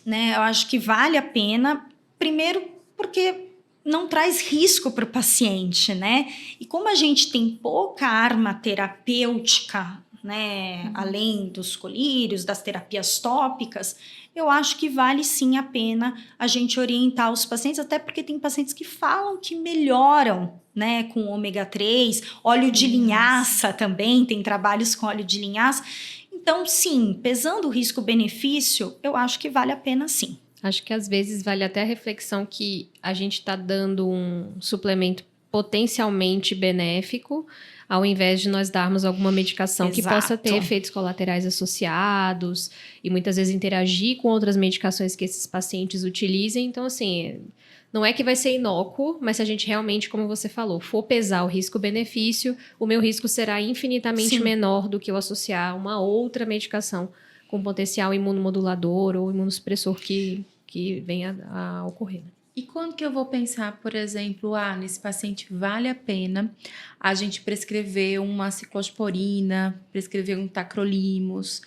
né? Eu acho que vale a pena, primeiro porque não traz risco para o paciente, né? E como a gente tem pouca arma terapêutica, né, além dos colírios, das terapias tópicas, eu acho que vale sim a pena a gente orientar os pacientes, até porque tem pacientes que falam que melhoram, né, com ômega 3, óleo de linhaça também, tem trabalhos com óleo de linhaça. Então, sim, pesando o risco-benefício, eu acho que vale a pena sim. Acho que às vezes vale até a reflexão que a gente está dando um suplemento potencialmente benéfico, ao invés de nós darmos alguma medicação que possa ter efeitos colaterais associados e muitas vezes interagir com outras medicações que esses pacientes utilizem. Então, assim, não é que vai ser inócuo, mas se a gente realmente, como você falou, for pesar o risco-benefício, o meu risco será infinitamente menor do que eu associar uma outra medicação com potencial imunomodulador ou imunossupressor que venha a ocorrer. E quando que eu vou pensar, por exemplo, nesse paciente vale a pena a gente prescrever uma ciclosporina, prescrever um tacrolimus?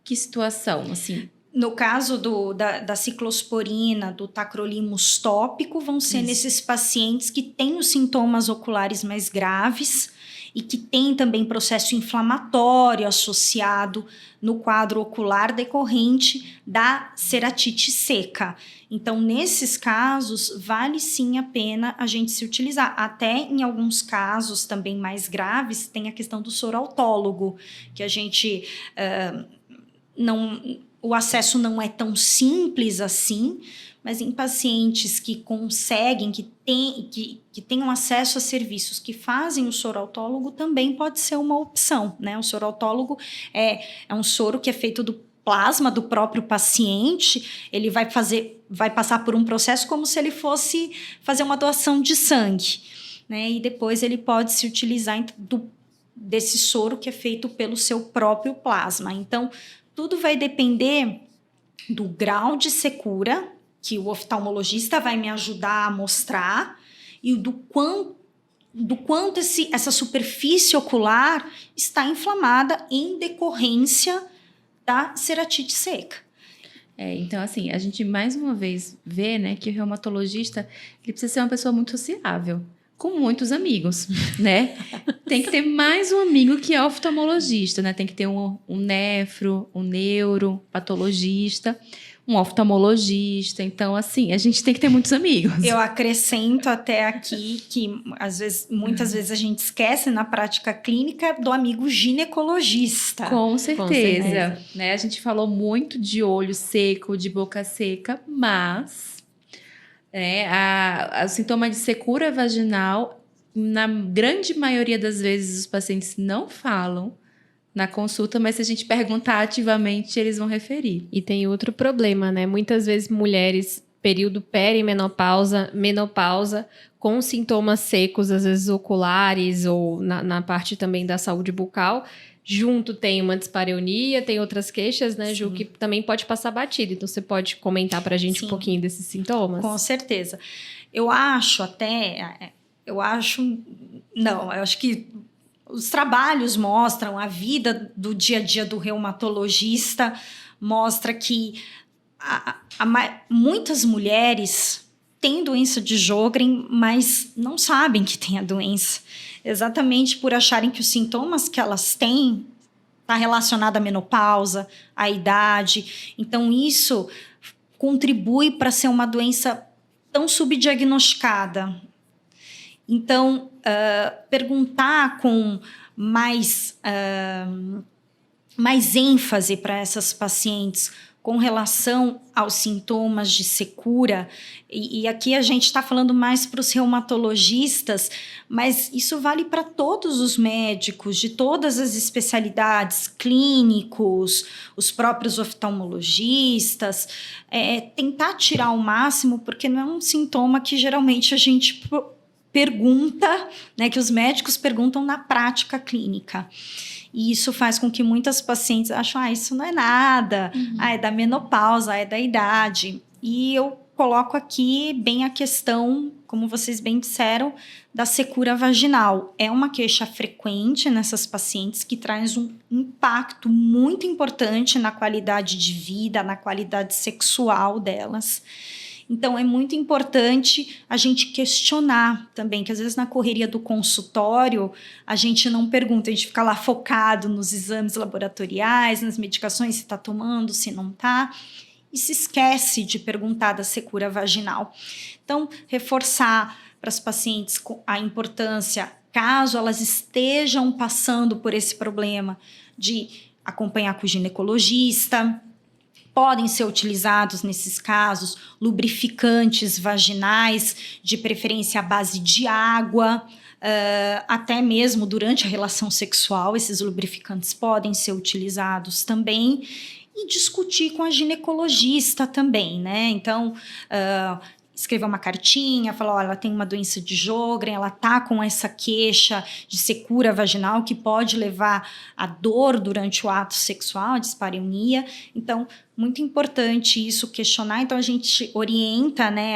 Que situação, assim? No caso da ciclosporina, do tacrolimus tópico, vão ser nesses pacientes que têm os sintomas oculares mais graves e que tem também processo inflamatório associado no quadro ocular decorrente da ceratite seca. Então, nesses casos, vale sim a pena a gente se utilizar. Até em alguns casos também mais graves, tem a questão do soro autólogo, que a gente o acesso não é tão simples assim, mas em pacientes que conseguem, que tenham acesso a serviços que fazem o soro autólogo, também pode ser uma opção, né? O soro autólogo é um soro que é feito do plasma do próprio paciente, ele vai passar por um processo como se ele fosse fazer uma doação de sangue, né? E depois ele pode se utilizar desse soro que é feito pelo seu próprio plasma. Então, tudo vai depender do grau de secura que o oftalmologista vai me ajudar a mostrar e do quanto essa superfície ocular está inflamada em decorrência da ceratite seca. Então, assim, a gente mais uma vez vê, né, que o reumatologista ele precisa ser uma pessoa muito sociável, com muitos amigos, né? Tem que ter mais um amigo que é oftalmologista, né? Tem que ter um nefro, um neuro, patologista. um oftalmologista. Então, assim, a gente tem que ter muitos amigos. Eu acrescento até aqui que, muitas vezes a gente esquece na prática clínica do amigo ginecologista. Com certeza. Né? A gente falou muito de olho seco, de boca seca, mas o sintoma de secura vaginal, na grande maioria das vezes, os pacientes não falam na consulta, mas se a gente perguntar ativamente, eles vão referir. E tem outro problema, né? Muitas vezes mulheres, período perimenopausa, menopausa, com sintomas secos, às vezes oculares ou na parte também da saúde bucal. Junto tem uma dispareunia, tem outras queixas, né, Ju, que também pode passar batido. Então, você pode comentar pra gente um pouquinho desses sintomas? Com certeza. Eu acho que os trabalhos mostram, a vida do dia a dia do reumatologista mostra que muitas mulheres têm doença de Sjögren, mas não sabem que tem a doença. Exatamente por acharem que os sintomas que elas têm está relacionado à menopausa, à idade. Então, isso contribui para ser uma doença tão subdiagnosticada. Então, perguntar com mais ênfase para essas pacientes com relação aos sintomas de secura, e aqui a gente está falando mais para os reumatologistas, mas isso vale para todos os médicos, de todas as especialidades, clínicos, os próprios oftalmologistas, tentar tirar o máximo, porque não é um sintoma que geralmente a gente pergunta, né, que os médicos perguntam na prática clínica. E isso faz com que muitas pacientes achem, isso não é nada, é da menopausa, é da idade. E eu coloco aqui bem a questão, como vocês bem disseram, da secura vaginal. É uma queixa frequente nessas pacientes que traz um impacto muito importante na qualidade de vida, na qualidade sexual delas. Então, é muito importante a gente questionar também, que às vezes na correria do consultório, a gente não pergunta, a gente fica lá focado nos exames laboratoriais, nas medicações, se está tomando, se não está, e se esquece de perguntar da secura vaginal. Então, reforçar para as pacientes a importância, caso elas estejam passando por esse problema, de acompanhar com o ginecologista. Podem ser utilizados, nesses casos, lubrificantes vaginais, de preferência à base de água, até mesmo durante a relação sexual, esses lubrificantes podem ser utilizados também, e discutir com a ginecologista também, né? Então, escrever uma cartinha, falar, olha, ela tem uma doença de Sjögren, ela tá com essa queixa de secura vaginal que pode levar a dor durante o ato sexual, a dispareunia. Então, muito importante isso, questionar. Então, a gente orienta, né,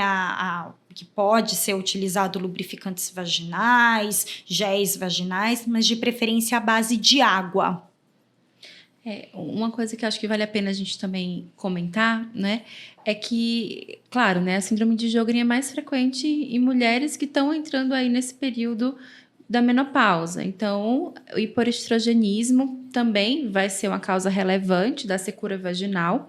que pode ser utilizado lubrificantes vaginais, géis vaginais, mas de preferência à base de água. Uma coisa que acho que vale a pena a gente também comentar, né, é que, claro, né, a síndrome de Sjögren é mais frequente em mulheres que estão entrando aí nesse período da menopausa. Então, o hipoestrogenismo também vai ser uma causa relevante da secura vaginal.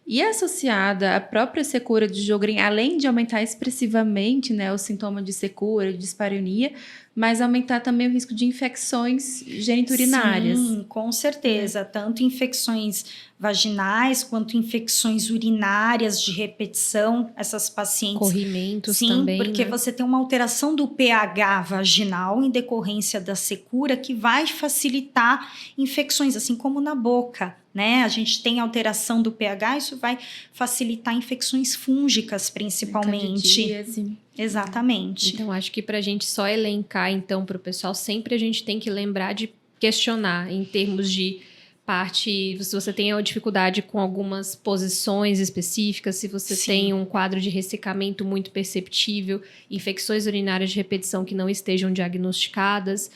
E associada à própria secura de Sjögren, além de aumentar expressivamente, né, o sintoma de secura, de dispareunia, mas aumentar também o risco de infecções geniturinárias. Sim, com certeza. Tanto infecções vaginais quanto infecções urinárias de repetição, essas pacientes. Corrimentos sim, também, porque né? Você tem uma alteração do pH vaginal em decorrência da secura que vai facilitar infecções, assim como na boca, né? A gente tem alteração do pH, isso vai facilitar infecções fúngicas, principalmente. Candidíase. Exatamente. Então, acho que para a gente só elencar, então, para o pessoal, sempre a gente tem que lembrar de questionar em termos de parte, se você tem dificuldade com algumas posições específicas, se você Sim. tem um quadro de ressecamento muito perceptível, infecções urinárias de repetição que não estejam diagnosticadas,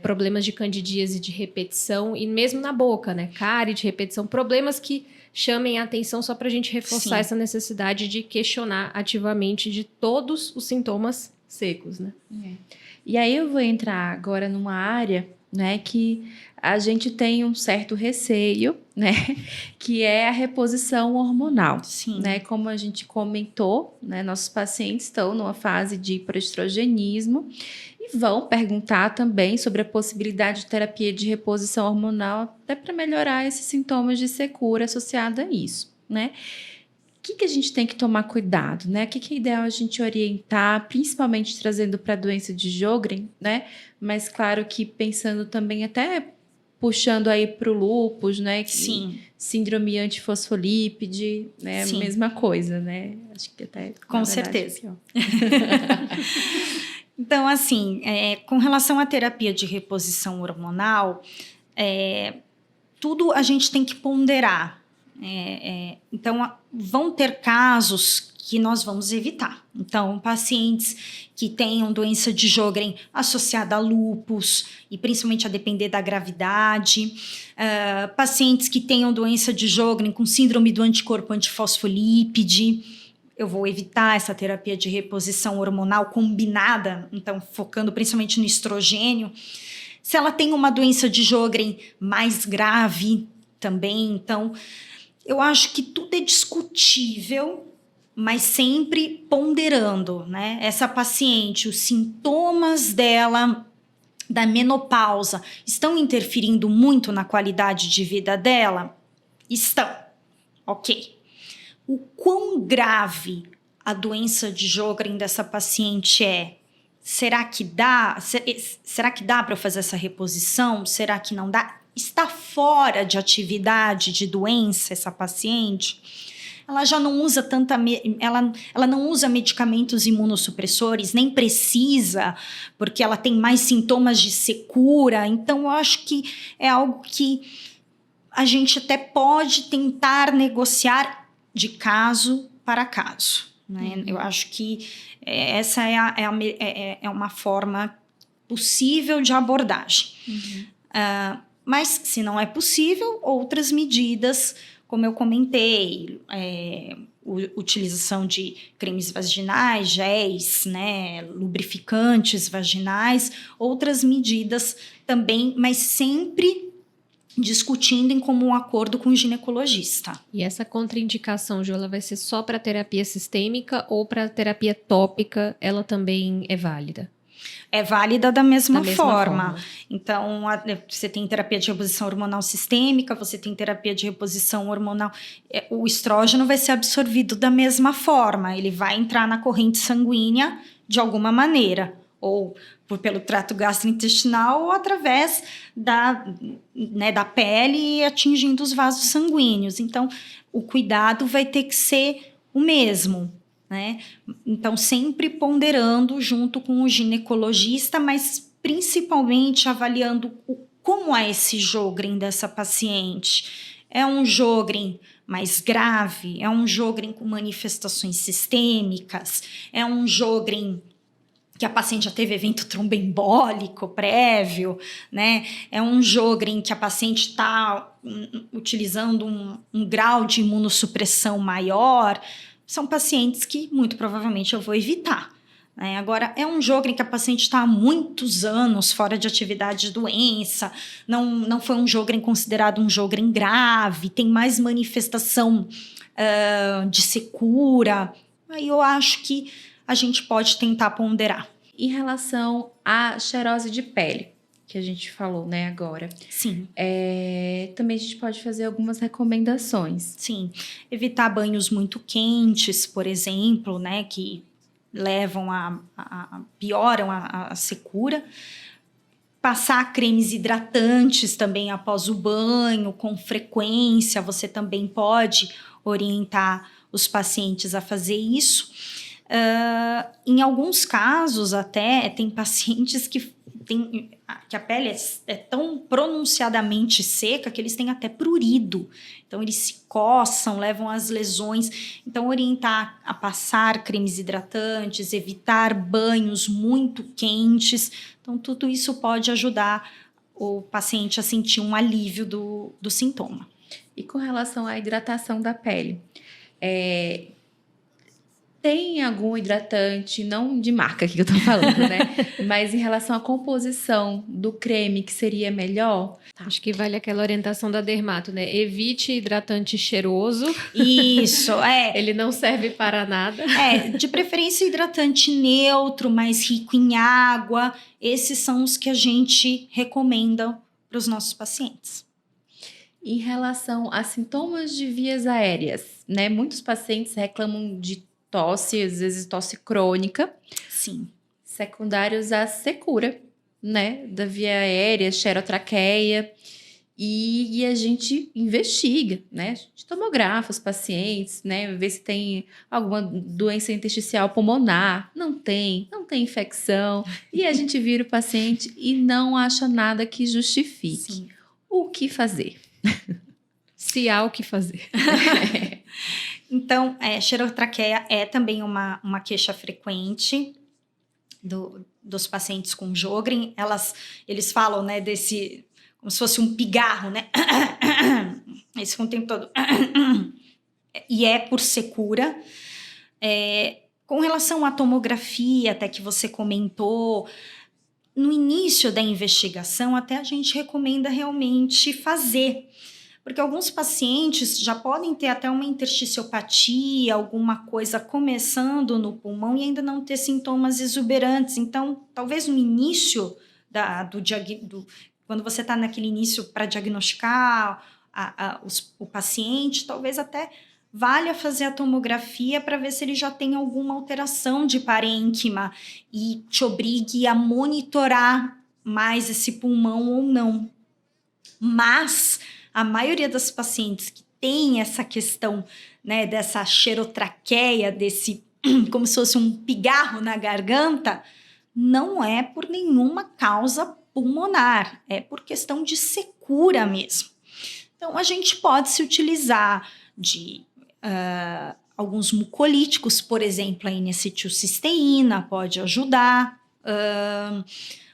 problemas de candidíase de repetição e mesmo na boca, né? Cárie de repetição, problemas que chamem a atenção só para a gente reforçar Sim. essa necessidade de questionar ativamente de todos os sintomas secos, né? E aí eu vou entrar agora numa área né, que a gente tem um certo receio, né, que é a reposição hormonal. Sim. Né, como a gente comentou, né, nossos pacientes estão numa fase de hiperestrogenismo e vão perguntar também sobre a possibilidade de terapia de reposição hormonal até para melhorar esses sintomas de secura associada a isso, né? O que a gente tem que tomar cuidado, né? O que é ideal a gente orientar, principalmente trazendo para a doença de Sjögren, né? Mas claro que pensando também até puxando aí para o lúpus, né? Sim. Síndrome antifosfolípide, né? Sim. Mesma coisa, né? Acho que até... Com certeza. Então, assim, com relação à terapia de reposição hormonal, tudo a gente tem que ponderar. Então, vão ter casos que nós vamos evitar. Então, pacientes que tenham doença de Sjögren associada a lúpus, e principalmente a depender da gravidade, pacientes que tenham doença de Sjögren com síndrome do anticorpo antifosfolípide, eu vou evitar essa terapia de reposição hormonal combinada, então focando principalmente no estrogênio. Se ela tem uma doença de Sjögren mais grave também, então eu acho que tudo é discutível, mas sempre ponderando, né? Essa paciente, os sintomas dela da menopausa estão interferindo muito na qualidade de vida dela? Estão, ok. O quão grave a doença de Sjögren dessa paciente é? Será que dá? Será que dá para eu fazer essa reposição? Será que não dá? Está fora de atividade de doença essa paciente? Ela já não usa ela não usa medicamentos imunossupressores, nem precisa, porque ela tem mais sintomas de secura. Então, eu acho que é algo que a gente até pode tentar negociar de caso para caso. Né? Uhum. Eu acho que essa é uma forma possível de abordagem. Uhum. Mas, se não é possível, outras medidas, como eu comentei, utilização de cremes vaginais, géis, né, lubrificantes vaginais, outras medidas também, mas sempre discutindo em comum acordo com o ginecologista. E essa contraindicação, Ju, ela vai ser só para terapia sistêmica ou para terapia tópica, ela também é válida? É válida da mesma forma. Então, você tem terapia de reposição hormonal sistêmica, você tem terapia de reposição hormonal... O estrógeno vai ser absorvido da mesma forma, ele vai entrar na corrente sanguínea de alguma maneira, ou pelo trato gastrointestinal ou através da pele atingindo os vasos sanguíneos. Então, o cuidado vai ter que ser o mesmo, né? Então, sempre ponderando junto com o ginecologista, mas principalmente avaliando como é esse Sjögren dessa paciente. É um Sjögren mais grave? É um Sjögren com manifestações sistêmicas? É um Sjögren que a paciente já teve evento tromboembólico prévio, né? É um Sjögren que a paciente está utilizando um grau de imunossupressão maior. São pacientes que, muito provavelmente, eu vou evitar. Né? Agora, é um Sjögren que a paciente está há muitos anos fora de atividade de doença, não foi um Sjögren considerado um Sjögren grave, tem mais manifestação de secura. Aí eu acho que a gente pode tentar ponderar. Em relação à xerose de pele, que a gente falou, né, agora. Sim. Também a gente pode fazer algumas recomendações. Sim. Evitar banhos muito quentes, por exemplo, né, que levam pioram a secura. Passar cremes hidratantes também após o banho, com frequência. Você também pode orientar os pacientes a fazer isso. Em alguns casos, até, tem pacientes que a pele é tão pronunciadamente seca que eles têm até prurido. Então, eles se coçam, levam às lesões. Então, orientar a passar cremes hidratantes, evitar banhos muito quentes. Então, tudo isso pode ajudar o paciente a sentir um alívio do sintoma. E com relação à hidratação da pele? tem algum hidratante, não de marca que eu tô falando, né? Mas em relação à composição do creme, que seria melhor? Acho que vale aquela orientação da dermato, né? Evite hidratante cheiroso. Isso, Ele não serve para nada. De preferência hidratante neutro, mais rico em água. Esses são os que a gente recomenda para os nossos pacientes. Em relação a sintomas de vias aéreas, né? Muitos pacientes reclamam de tosse, às vezes tosse crônica, Sim. secundários à secura, né? Da via aérea, xerotraqueia. E a gente investiga, né? A gente tomografa os pacientes, né? Vê se tem alguma doença intersticial pulmonar. Não tem infecção. E a gente vira o paciente e não acha nada que justifique. Sim. O que fazer? Se há o que fazer. Então, xerotraqueia é também uma queixa frequente dos pacientes com Sjögren. Eles falam, né, desse, como se fosse um pigarro, né? Esse com o tempo todo. E é por secura. Com relação à tomografia, até que você comentou, no início da investigação, até a gente recomenda realmente fazer. Porque alguns pacientes já podem ter até uma intersticiopatia, alguma coisa começando no pulmão e ainda não ter sintomas exuberantes. Então, talvez no início, quando você está naquele início para diagnosticar o paciente, talvez até valha fazer a tomografia para ver se ele já tem alguma alteração de parênquima e te obrigue a monitorar mais esse pulmão ou não. Mas a maioria das pacientes que tem essa questão, né, dessa xerotraqueia, desse como se fosse um pigarro na garganta, não é por nenhuma causa pulmonar, é por questão de secura mesmo. Então, a gente pode se utilizar de alguns mucolíticos, por exemplo, a N-acetilcisteína pode ajudar,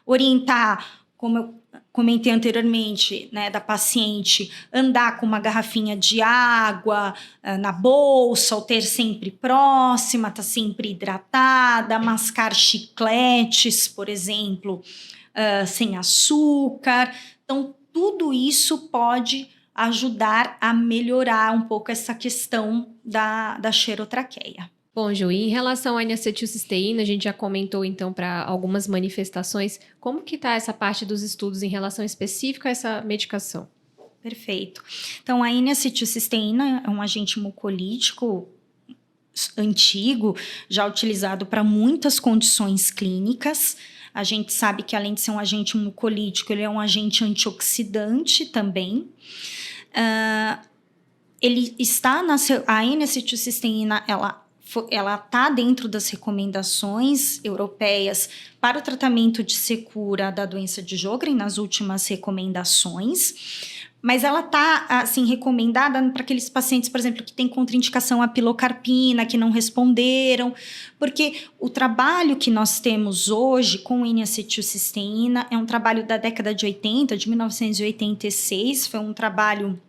orientar, como eu comentei anteriormente, né, da paciente andar com uma garrafinha de água na bolsa, ou ter sempre próxima, estar sempre hidratada, mascar chicletes, por exemplo, sem açúcar. Então, tudo isso pode ajudar a melhorar um pouco essa questão da xerotraqueia. Bom, Ju, e em relação à N-acetilcisteína, a gente já comentou então para algumas manifestações. Como que está essa parte dos estudos em relação específica a essa medicação? Perfeito. Então, a N-acetilcisteína é um agente mucolítico antigo, já utilizado para muitas condições clínicas. A gente sabe que, além de ser um agente mucolítico, ele é um agente antioxidante também. Ele está a N-acetilcisteína, ela está dentro das recomendações europeias para o tratamento de secura da doença de Sjögren, nas últimas recomendações, mas ela está, assim, recomendada para aqueles pacientes, por exemplo, que têm contraindicação à pilocarpina, que não responderam, porque o trabalho que nós temos hoje com N-acetilcisteína é um trabalho da década de 80, de 1986, foi um trabalho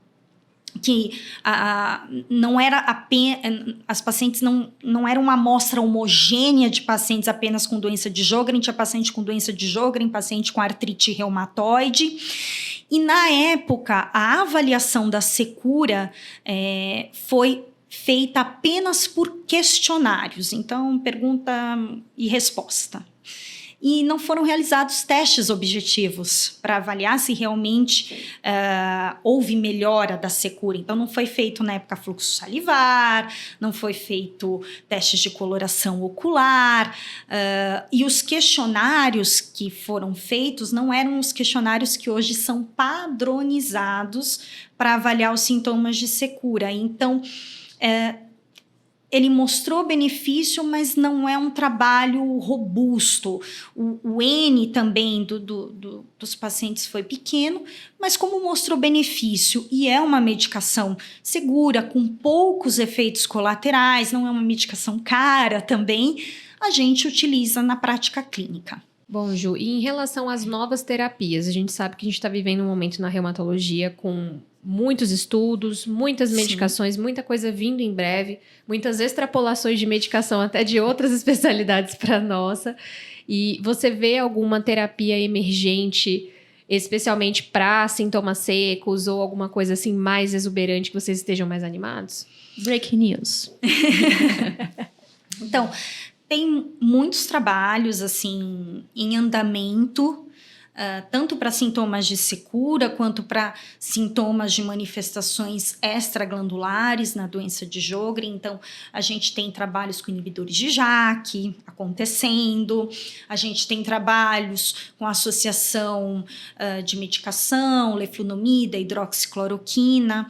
que não era apenas, as pacientes não eram uma amostra homogênea de pacientes apenas com doença de Sjögren, tinha paciente com doença de Sjögren, paciente com artrite reumatoide, e na época a avaliação da secura foi feita apenas por questionários, então pergunta e resposta. E não foram realizados testes objetivos para avaliar se realmente houve melhora da secura. Então, não foi feito na época fluxo salivar, não foi feito testes de coloração ocular, e os questionários que foram feitos não eram os questionários que hoje são padronizados para avaliar os sintomas de secura. Então, ele mostrou benefício, mas não é um trabalho robusto. O N também dos pacientes foi pequeno, mas como mostrou benefício e é uma medicação segura, com poucos efeitos colaterais, não é uma medicação cara também, a gente utiliza na prática clínica. Bom, Ju, e em relação às novas terapias, a gente sabe que a gente está vivendo um momento na reumatologia com muitos estudos, muitas medicações, muita coisa vindo em breve, muitas extrapolações de medicação até de outras especialidades para a nossa. E você vê alguma terapia emergente, especialmente para sintomas secos ou alguma coisa assim mais exuberante que vocês estejam mais animados? Breaking news. Então, tem muitos trabalhos assim em andamento, tanto para sintomas de secura quanto para sintomas de manifestações extraglandulares na doença de Sjögren. Então, a gente tem trabalhos com inibidores de JAK acontecendo, a gente tem trabalhos com associação de medicação, leflunomida, hidroxicloroquina.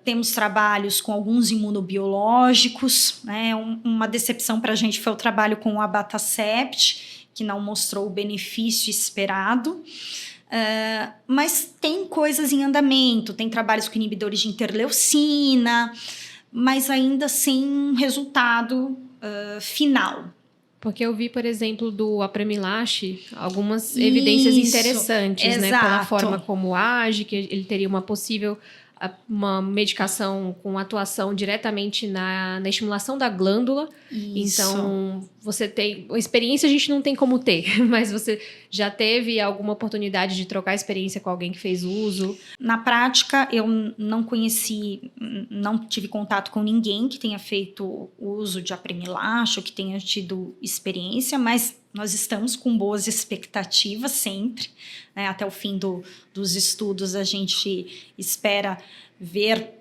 Temos trabalhos com alguns imunobiológicos, né? Uma decepção para a gente foi o trabalho com o abatacept, que não mostrou o benefício esperado, mas tem coisas em andamento, tem trabalhos com inibidores de interleucina, mas ainda sem resultado final. Porque eu vi, por exemplo, do Apremilache, algumas evidências interessantes, né? Pela forma como age, que ele teria uma medicação com atuação diretamente na estimulação da glândula. Isso. Então, você tem... A experiência a gente não tem como ter, mas você já teve alguma oportunidade de trocar experiência com alguém que fez uso? Na prática, eu não conheci, não tive contato com ninguém que tenha feito uso de Apremilache ou que tenha tido experiência, mas nós estamos com boas expectativas sempre, né? Até o fim dos estudos, a gente espera ver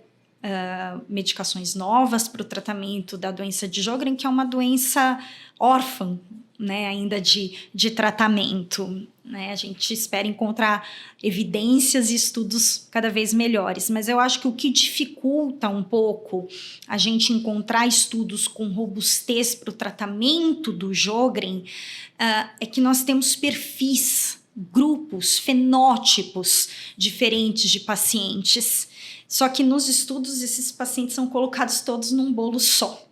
medicações novas para o tratamento da doença de Sjögren, que é uma doença órfã, né, ainda de tratamento. Né? A gente espera encontrar evidências e estudos cada vez melhores, mas eu acho que o que dificulta um pouco a gente encontrar estudos com robustez para o tratamento do Sjögren é que nós temos perfis, grupos, fenótipos diferentes de pacientes, só que nos estudos esses pacientes são colocados todos num bolo só.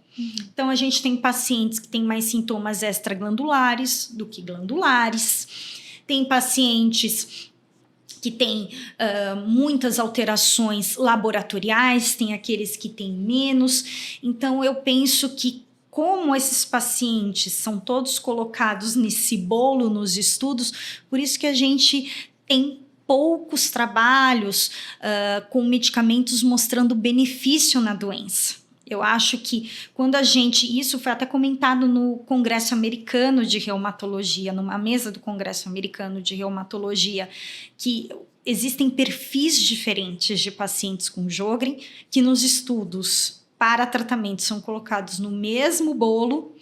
Então, a gente tem pacientes que têm mais sintomas extraglandulares do que glandulares, tem pacientes que têm muitas alterações laboratoriais, tem aqueles que têm menos. Então, eu penso que, como esses pacientes são todos colocados nesse bolo nos estudos, por isso que a gente tem poucos trabalhos com medicamentos mostrando benefício na doença. Eu acho que quando isso foi até comentado no Congresso Americano de Reumatologia, numa mesa do Congresso Americano de Reumatologia, que existem perfis diferentes de pacientes com Sjögren, que nos estudos para tratamento são colocados no mesmo bolo,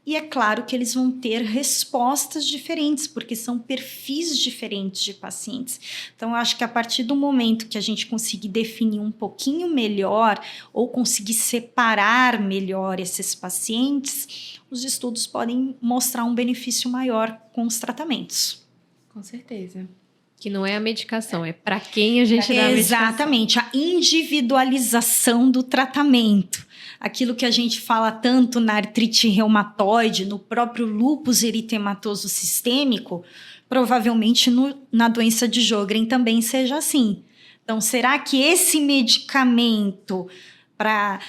e é claro que eles vão ter respostas diferentes, porque são perfis diferentes de pacientes. Então, eu acho que a partir do momento que a gente conseguir definir um pouquinho melhor ou conseguir separar melhor esses pacientes, os estudos podem mostrar um benefício maior com os tratamentos. Com certeza. Que não é a medicação, é para quem a gente dá a medicação. Exatamente, a individualização do tratamento. Aquilo que a gente fala tanto na artrite reumatoide, no próprio lúpus eritematoso sistêmico, provavelmente na doença de Sjögren também seja assim. Então, será que esse medicamento para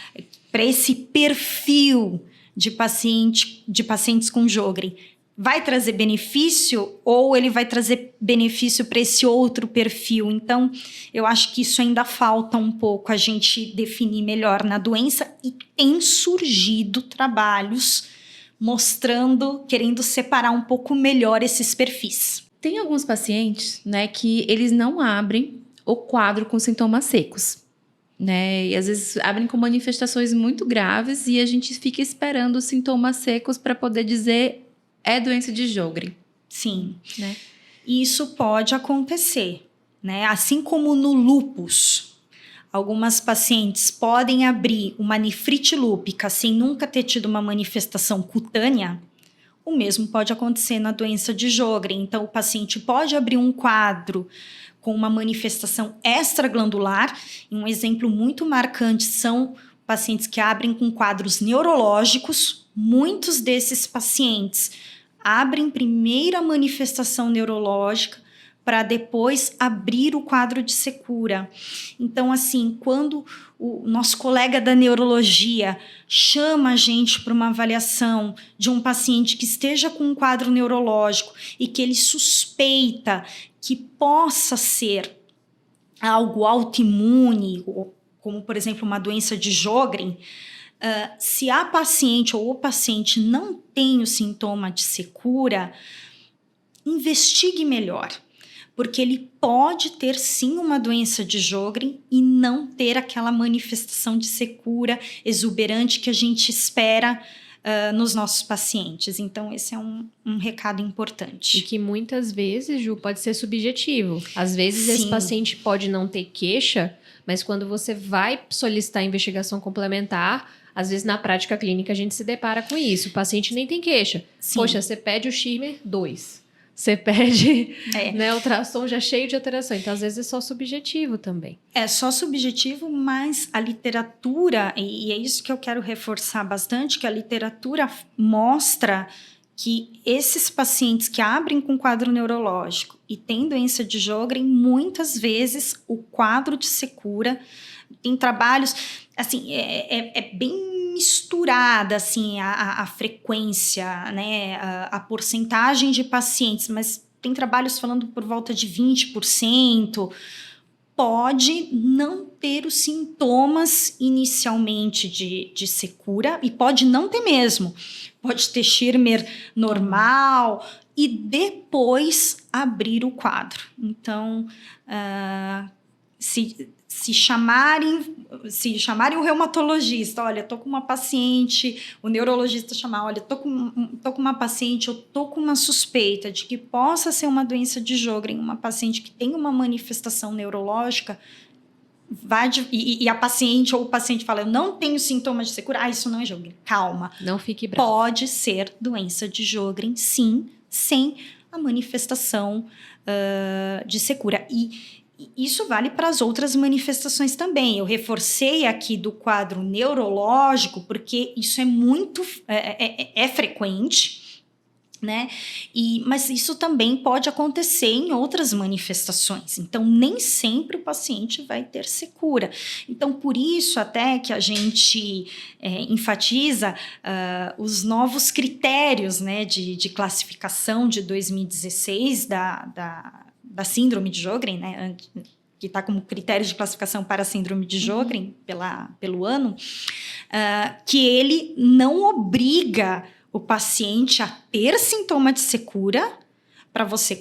esse perfil de pacientes com Sjögren vai trazer benefício ou ele vai trazer benefício para esse outro perfil? Então, eu acho que isso ainda falta um pouco a gente definir melhor na doença, e tem surgido trabalhos querendo separar um pouco melhor esses perfis. Tem alguns pacientes, né, que eles não abrem o quadro com sintomas secos, né? E às vezes abrem com manifestações muito graves e a gente fica esperando os sintomas secos para poder dizer é doença de Sjögren. Sim, né? Isso pode acontecer, né? Assim como no lúpus, algumas pacientes podem abrir uma nefrite lúpica sem nunca ter tido uma manifestação cutânea, o mesmo pode acontecer na doença de Sjögren. Então, o paciente pode abrir um quadro com uma manifestação extraglandular, e um exemplo muito marcante são pacientes que abrem com quadros neurológicos. Muitos desses pacientes abrem primeiro a manifestação neurológica para depois abrir o quadro de secura. Então, assim, quando o nosso colega da neurologia chama a gente para uma avaliação de um paciente que esteja com um quadro neurológico e que ele suspeita que possa ser algo autoimune, como, por exemplo, uma doença de Sjögren, se a paciente ou o paciente não tem o sintoma de secura, investigue melhor. Porque ele pode ter sim uma doença de Sjögren e não ter aquela manifestação de secura exuberante que a gente espera nos nossos pacientes. Então, esse é um recado importante. E que muitas vezes, Ju, pode ser subjetivo. Às vezes, Sim. esse paciente pode não ter queixa, mas quando você vai solicitar investigação complementar, às vezes na prática clínica a gente se depara com isso. O paciente nem tem queixa. Sim. Poxa, você pede o Schirmer 2. Você pede, né, ultrassom já cheio de alteração. Então, às vezes, é só subjetivo também. É só subjetivo, mas a literatura, e é isso que eu quero reforçar bastante, que a literatura mostra que esses pacientes que abrem com quadro neurológico e têm doença de Sjögren, muitas vezes o quadro de secura, tem trabalhos, assim, é bem misturada, assim, a frequência, né, a porcentagem de pacientes, mas tem trabalhos falando por volta de 20%, pode não ter os sintomas inicialmente de secura e pode não ter mesmo, pode ter Schirmer normal e depois abrir o quadro. Então, se chamarem o reumatologista, olha, tô com uma paciente, o neurologista chamar, olha, tô com uma paciente, eu tô com uma suspeita de que possa ser uma doença de Sjögren, uma paciente que tem uma manifestação neurológica, e a paciente ou o paciente fala, eu não tenho sintomas de secura, isso não é Sjögren, calma. Não fique bravo. Pode ser doença de Sjögren, sim, sem a manifestação de secura. E isso vale para as outras manifestações também. Eu reforcei aqui do quadro neurológico, porque isso é muito frequente, né? Mas isso também pode acontecer em outras manifestações. Então, nem sempre o paciente vai ter secura. Então, por isso até que a gente enfatiza os novos critérios, né, de classificação de 2016 da síndrome de Sjögren, né, que está como critério de classificação para a síndrome de Sjögren pelo ano, que ele não obriga o paciente a ter sintoma de secura para você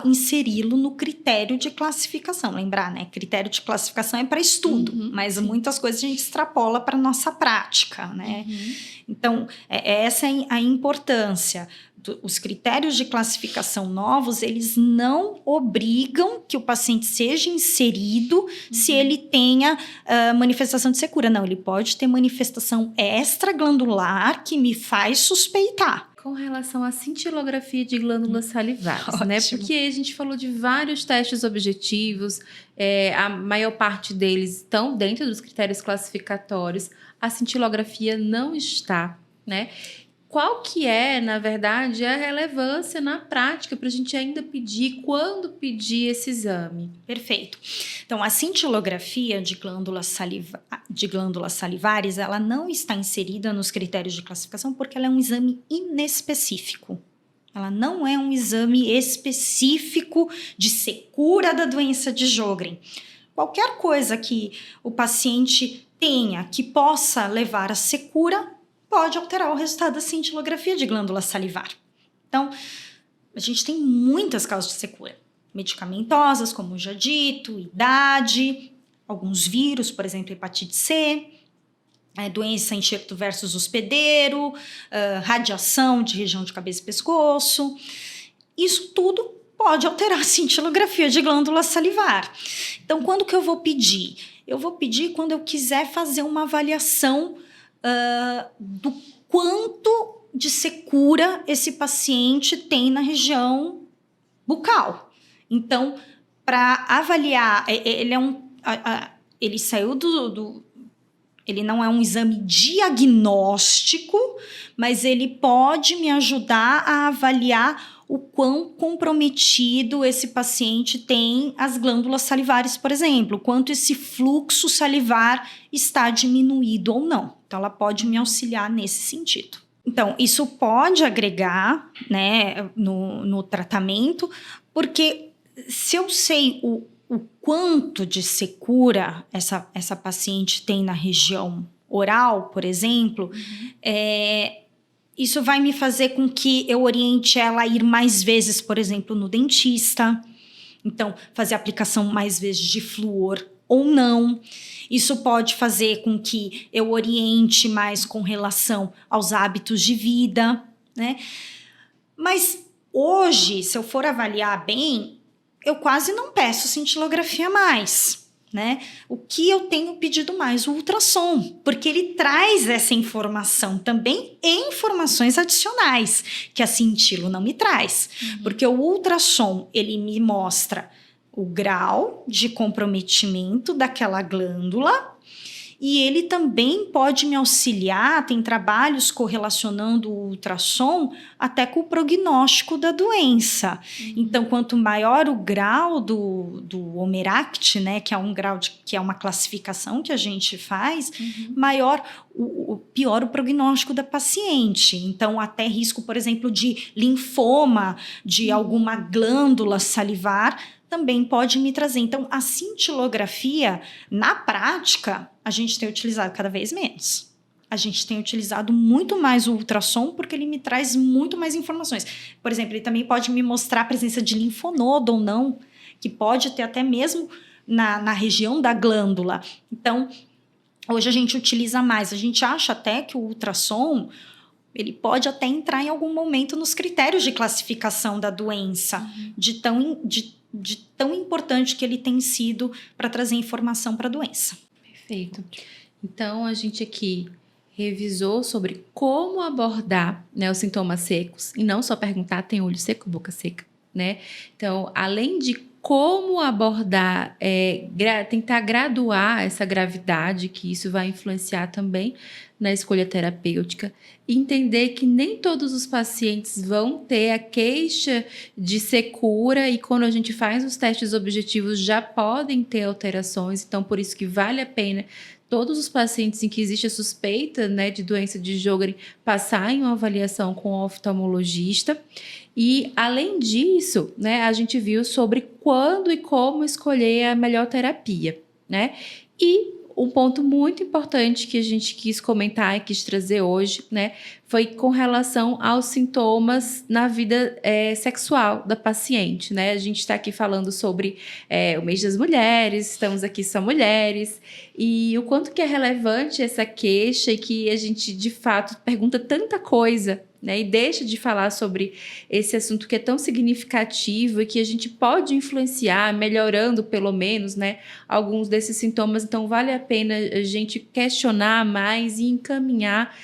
inseri-lo no critério de classificação. Lembrar, né? Critério de classificação é para estudo, mas sim, muitas coisas a gente extrapola para a nossa prática, né? Então, essa é a importância. Os critérios de classificação novos, eles não obrigam que o paciente seja inserido se ele tenha manifestação de secura. Não, ele pode ter manifestação extraglandular que me faz suspeitar. Com relação à cintilografia de glândulas salivares, né? Porque a gente falou de vários testes objetivos, a maior parte deles estão dentro dos critérios classificatórios, a cintilografia não está, né? Qual que é, na verdade, a relevância na prática para a gente ainda pedir, quando pedir esse exame? Perfeito. Então, a cintilografia de glândulas salivares, ela não está inserida nos critérios de classificação porque ela é um exame inespecífico. Ela não é um exame específico de secura da doença de Sjögren. Qualquer coisa que o paciente tenha que possa levar a secura pode alterar o resultado da cintilografia de glândula salivar. Então, a gente tem muitas causas de secura. Medicamentosas, como já dito, idade, alguns vírus, por exemplo, hepatite C, doença enxerto versus hospedeiro, radiação de região de cabeça e pescoço. Isso tudo pode alterar a cintilografia de glândula salivar. Então, quando que eu vou pedir? Eu vou pedir quando eu quiser fazer uma avaliação do quanto de secura esse paciente tem na região bucal. Então, para avaliar, ele saiu Ele não é um exame diagnóstico, mas ele pode me ajudar a avaliar o quão comprometido esse paciente tem as glândulas salivares, por exemplo, quanto esse fluxo salivar está diminuído ou não. Então, ela pode me auxiliar nesse sentido. Então, isso pode agregar, né, no tratamento, porque se eu sei o quanto de secura essa paciente tem na região oral, por exemplo, isso vai me fazer com que eu oriente ela a ir mais vezes, por exemplo, no dentista. Então, fazer aplicação mais vezes de flúor ou não. Isso pode fazer com que eu oriente mais com relação aos hábitos de vida, né? Mas hoje, se eu for avaliar bem, eu quase não peço cintilografia mais, né? O que eu tenho pedido mais? O ultrassom, porque ele traz essa informação também e informações adicionais que a cintilo não me traz. Porque o ultrassom, ele me mostra o grau de comprometimento daquela glândula e ele também pode me auxiliar, tem trabalhos correlacionando o ultrassom até com o prognóstico da doença. Então, quanto maior o grau do Omeract, né, que é um grau que é uma classificação que a gente faz, maior pior o prognóstico da paciente. Então, até risco, por exemplo, de linfoma, de alguma glândula salivar, também pode me trazer. Então, a cintilografia, na prática, a gente tem utilizado cada vez menos. A gente tem utilizado muito mais o ultrassom porque ele me traz muito mais informações. Por exemplo, ele também pode me mostrar a presença de linfonodo ou não, que pode ter até mesmo na região da glândula. Então, hoje a gente utiliza mais. A gente acha até que o ultrassom, ele pode até entrar em algum momento nos critérios de classificação da doença, de tão importante que ele tem sido para trazer informação para a doença. Perfeito. Então, a gente aqui revisou sobre como abordar, né, os sintomas secos, e não só perguntar, tem olho seco, boca seca, né? Então, além de como abordar, tentar graduar essa gravidade, que isso vai influenciar também na escolha terapêutica, entender que nem todos os pacientes vão ter a queixa de secura e quando a gente faz os testes objetivos já podem ter alterações, então por isso que vale a pena todos os pacientes em que existe a suspeita, né, de doença de Sjögren passar em uma avaliação com o oftalmologista. E, além disso, né, a gente viu sobre quando e como escolher a melhor terapia, né? E um ponto muito importante que a gente quis comentar e quis trazer hoje, né, foi com relação aos sintomas na vida sexual da paciente, né? A gente está aqui falando sobre o mês das mulheres, estamos aqui só mulheres, e o quanto que é relevante essa queixa e que a gente, de fato, pergunta tanta coisa, né, e deixa de falar sobre esse assunto que é tão significativo e que a gente pode influenciar, melhorando pelo menos, né, alguns desses sintomas. Então, vale a pena a gente questionar mais e encaminhar,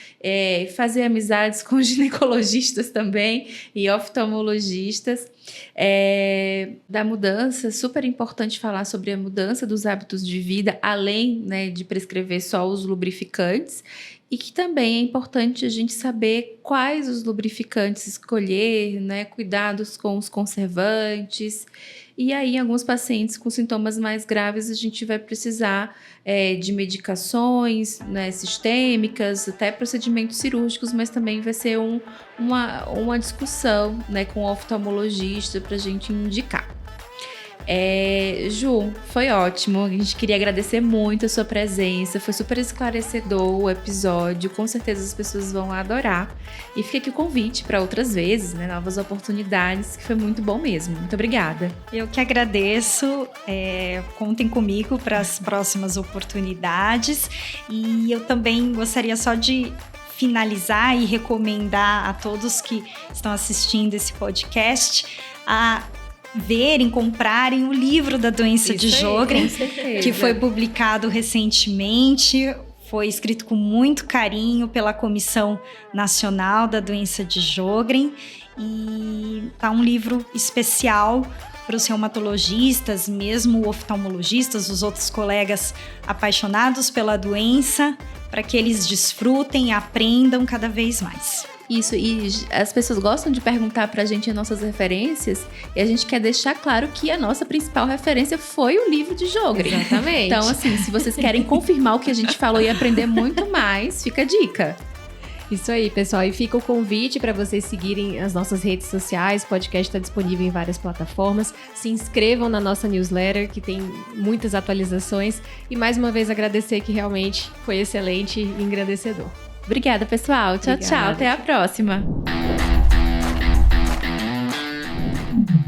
fazer amizades com ginecologistas também e oftalmologistas. Da mudança, super importante falar sobre a mudança dos hábitos de vida, além, né, de prescrever só os lubrificantes. E que também é importante a gente saber quais os lubrificantes escolher, né? Cuidados com os conservantes. E aí, em alguns pacientes com sintomas mais graves, a gente vai precisar de medicações, né, sistêmicas, até procedimentos cirúrgicos, mas também vai ser uma discussão, né, com o oftalmologista para a gente indicar. Ju, foi ótimo, a gente queria agradecer muito a sua presença, foi super esclarecedor o episódio, com certeza as pessoas vão adorar, e fica aqui o convite para outras vezes, né, novas oportunidades, que foi muito bom mesmo. Muito obrigada. Eu que agradeço, contem comigo para as próximas oportunidades, e eu também gostaria só de finalizar e recomendar a todos que estão assistindo esse podcast a verem, comprarem o livro da doença de Sjögren, que foi publicado recentemente, foi escrito com muito carinho pela Comissão Nacional da Doença de Sjögren e tá um livro especial para os reumatologistas, mesmo oftalmologistas, os outros colegas apaixonados pela doença, para que eles desfrutem e aprendam cada vez mais. Isso, e as pessoas gostam de perguntar pra gente as nossas referências, e a gente quer deixar claro que a nossa principal referência foi o livro de Jogren. Exatamente. Então, assim, se vocês querem confirmar o que a gente falou e aprender muito mais, fica a dica. Isso aí, pessoal. E fica o convite para vocês seguirem as nossas redes sociais. O podcast está disponível em várias plataformas. Se inscrevam na nossa newsletter, que tem muitas atualizações. E mais uma vez agradecer, que realmente foi excelente e engrandecedor. Obrigada, pessoal. Tchau, Obrigada. tchau. Até a próxima.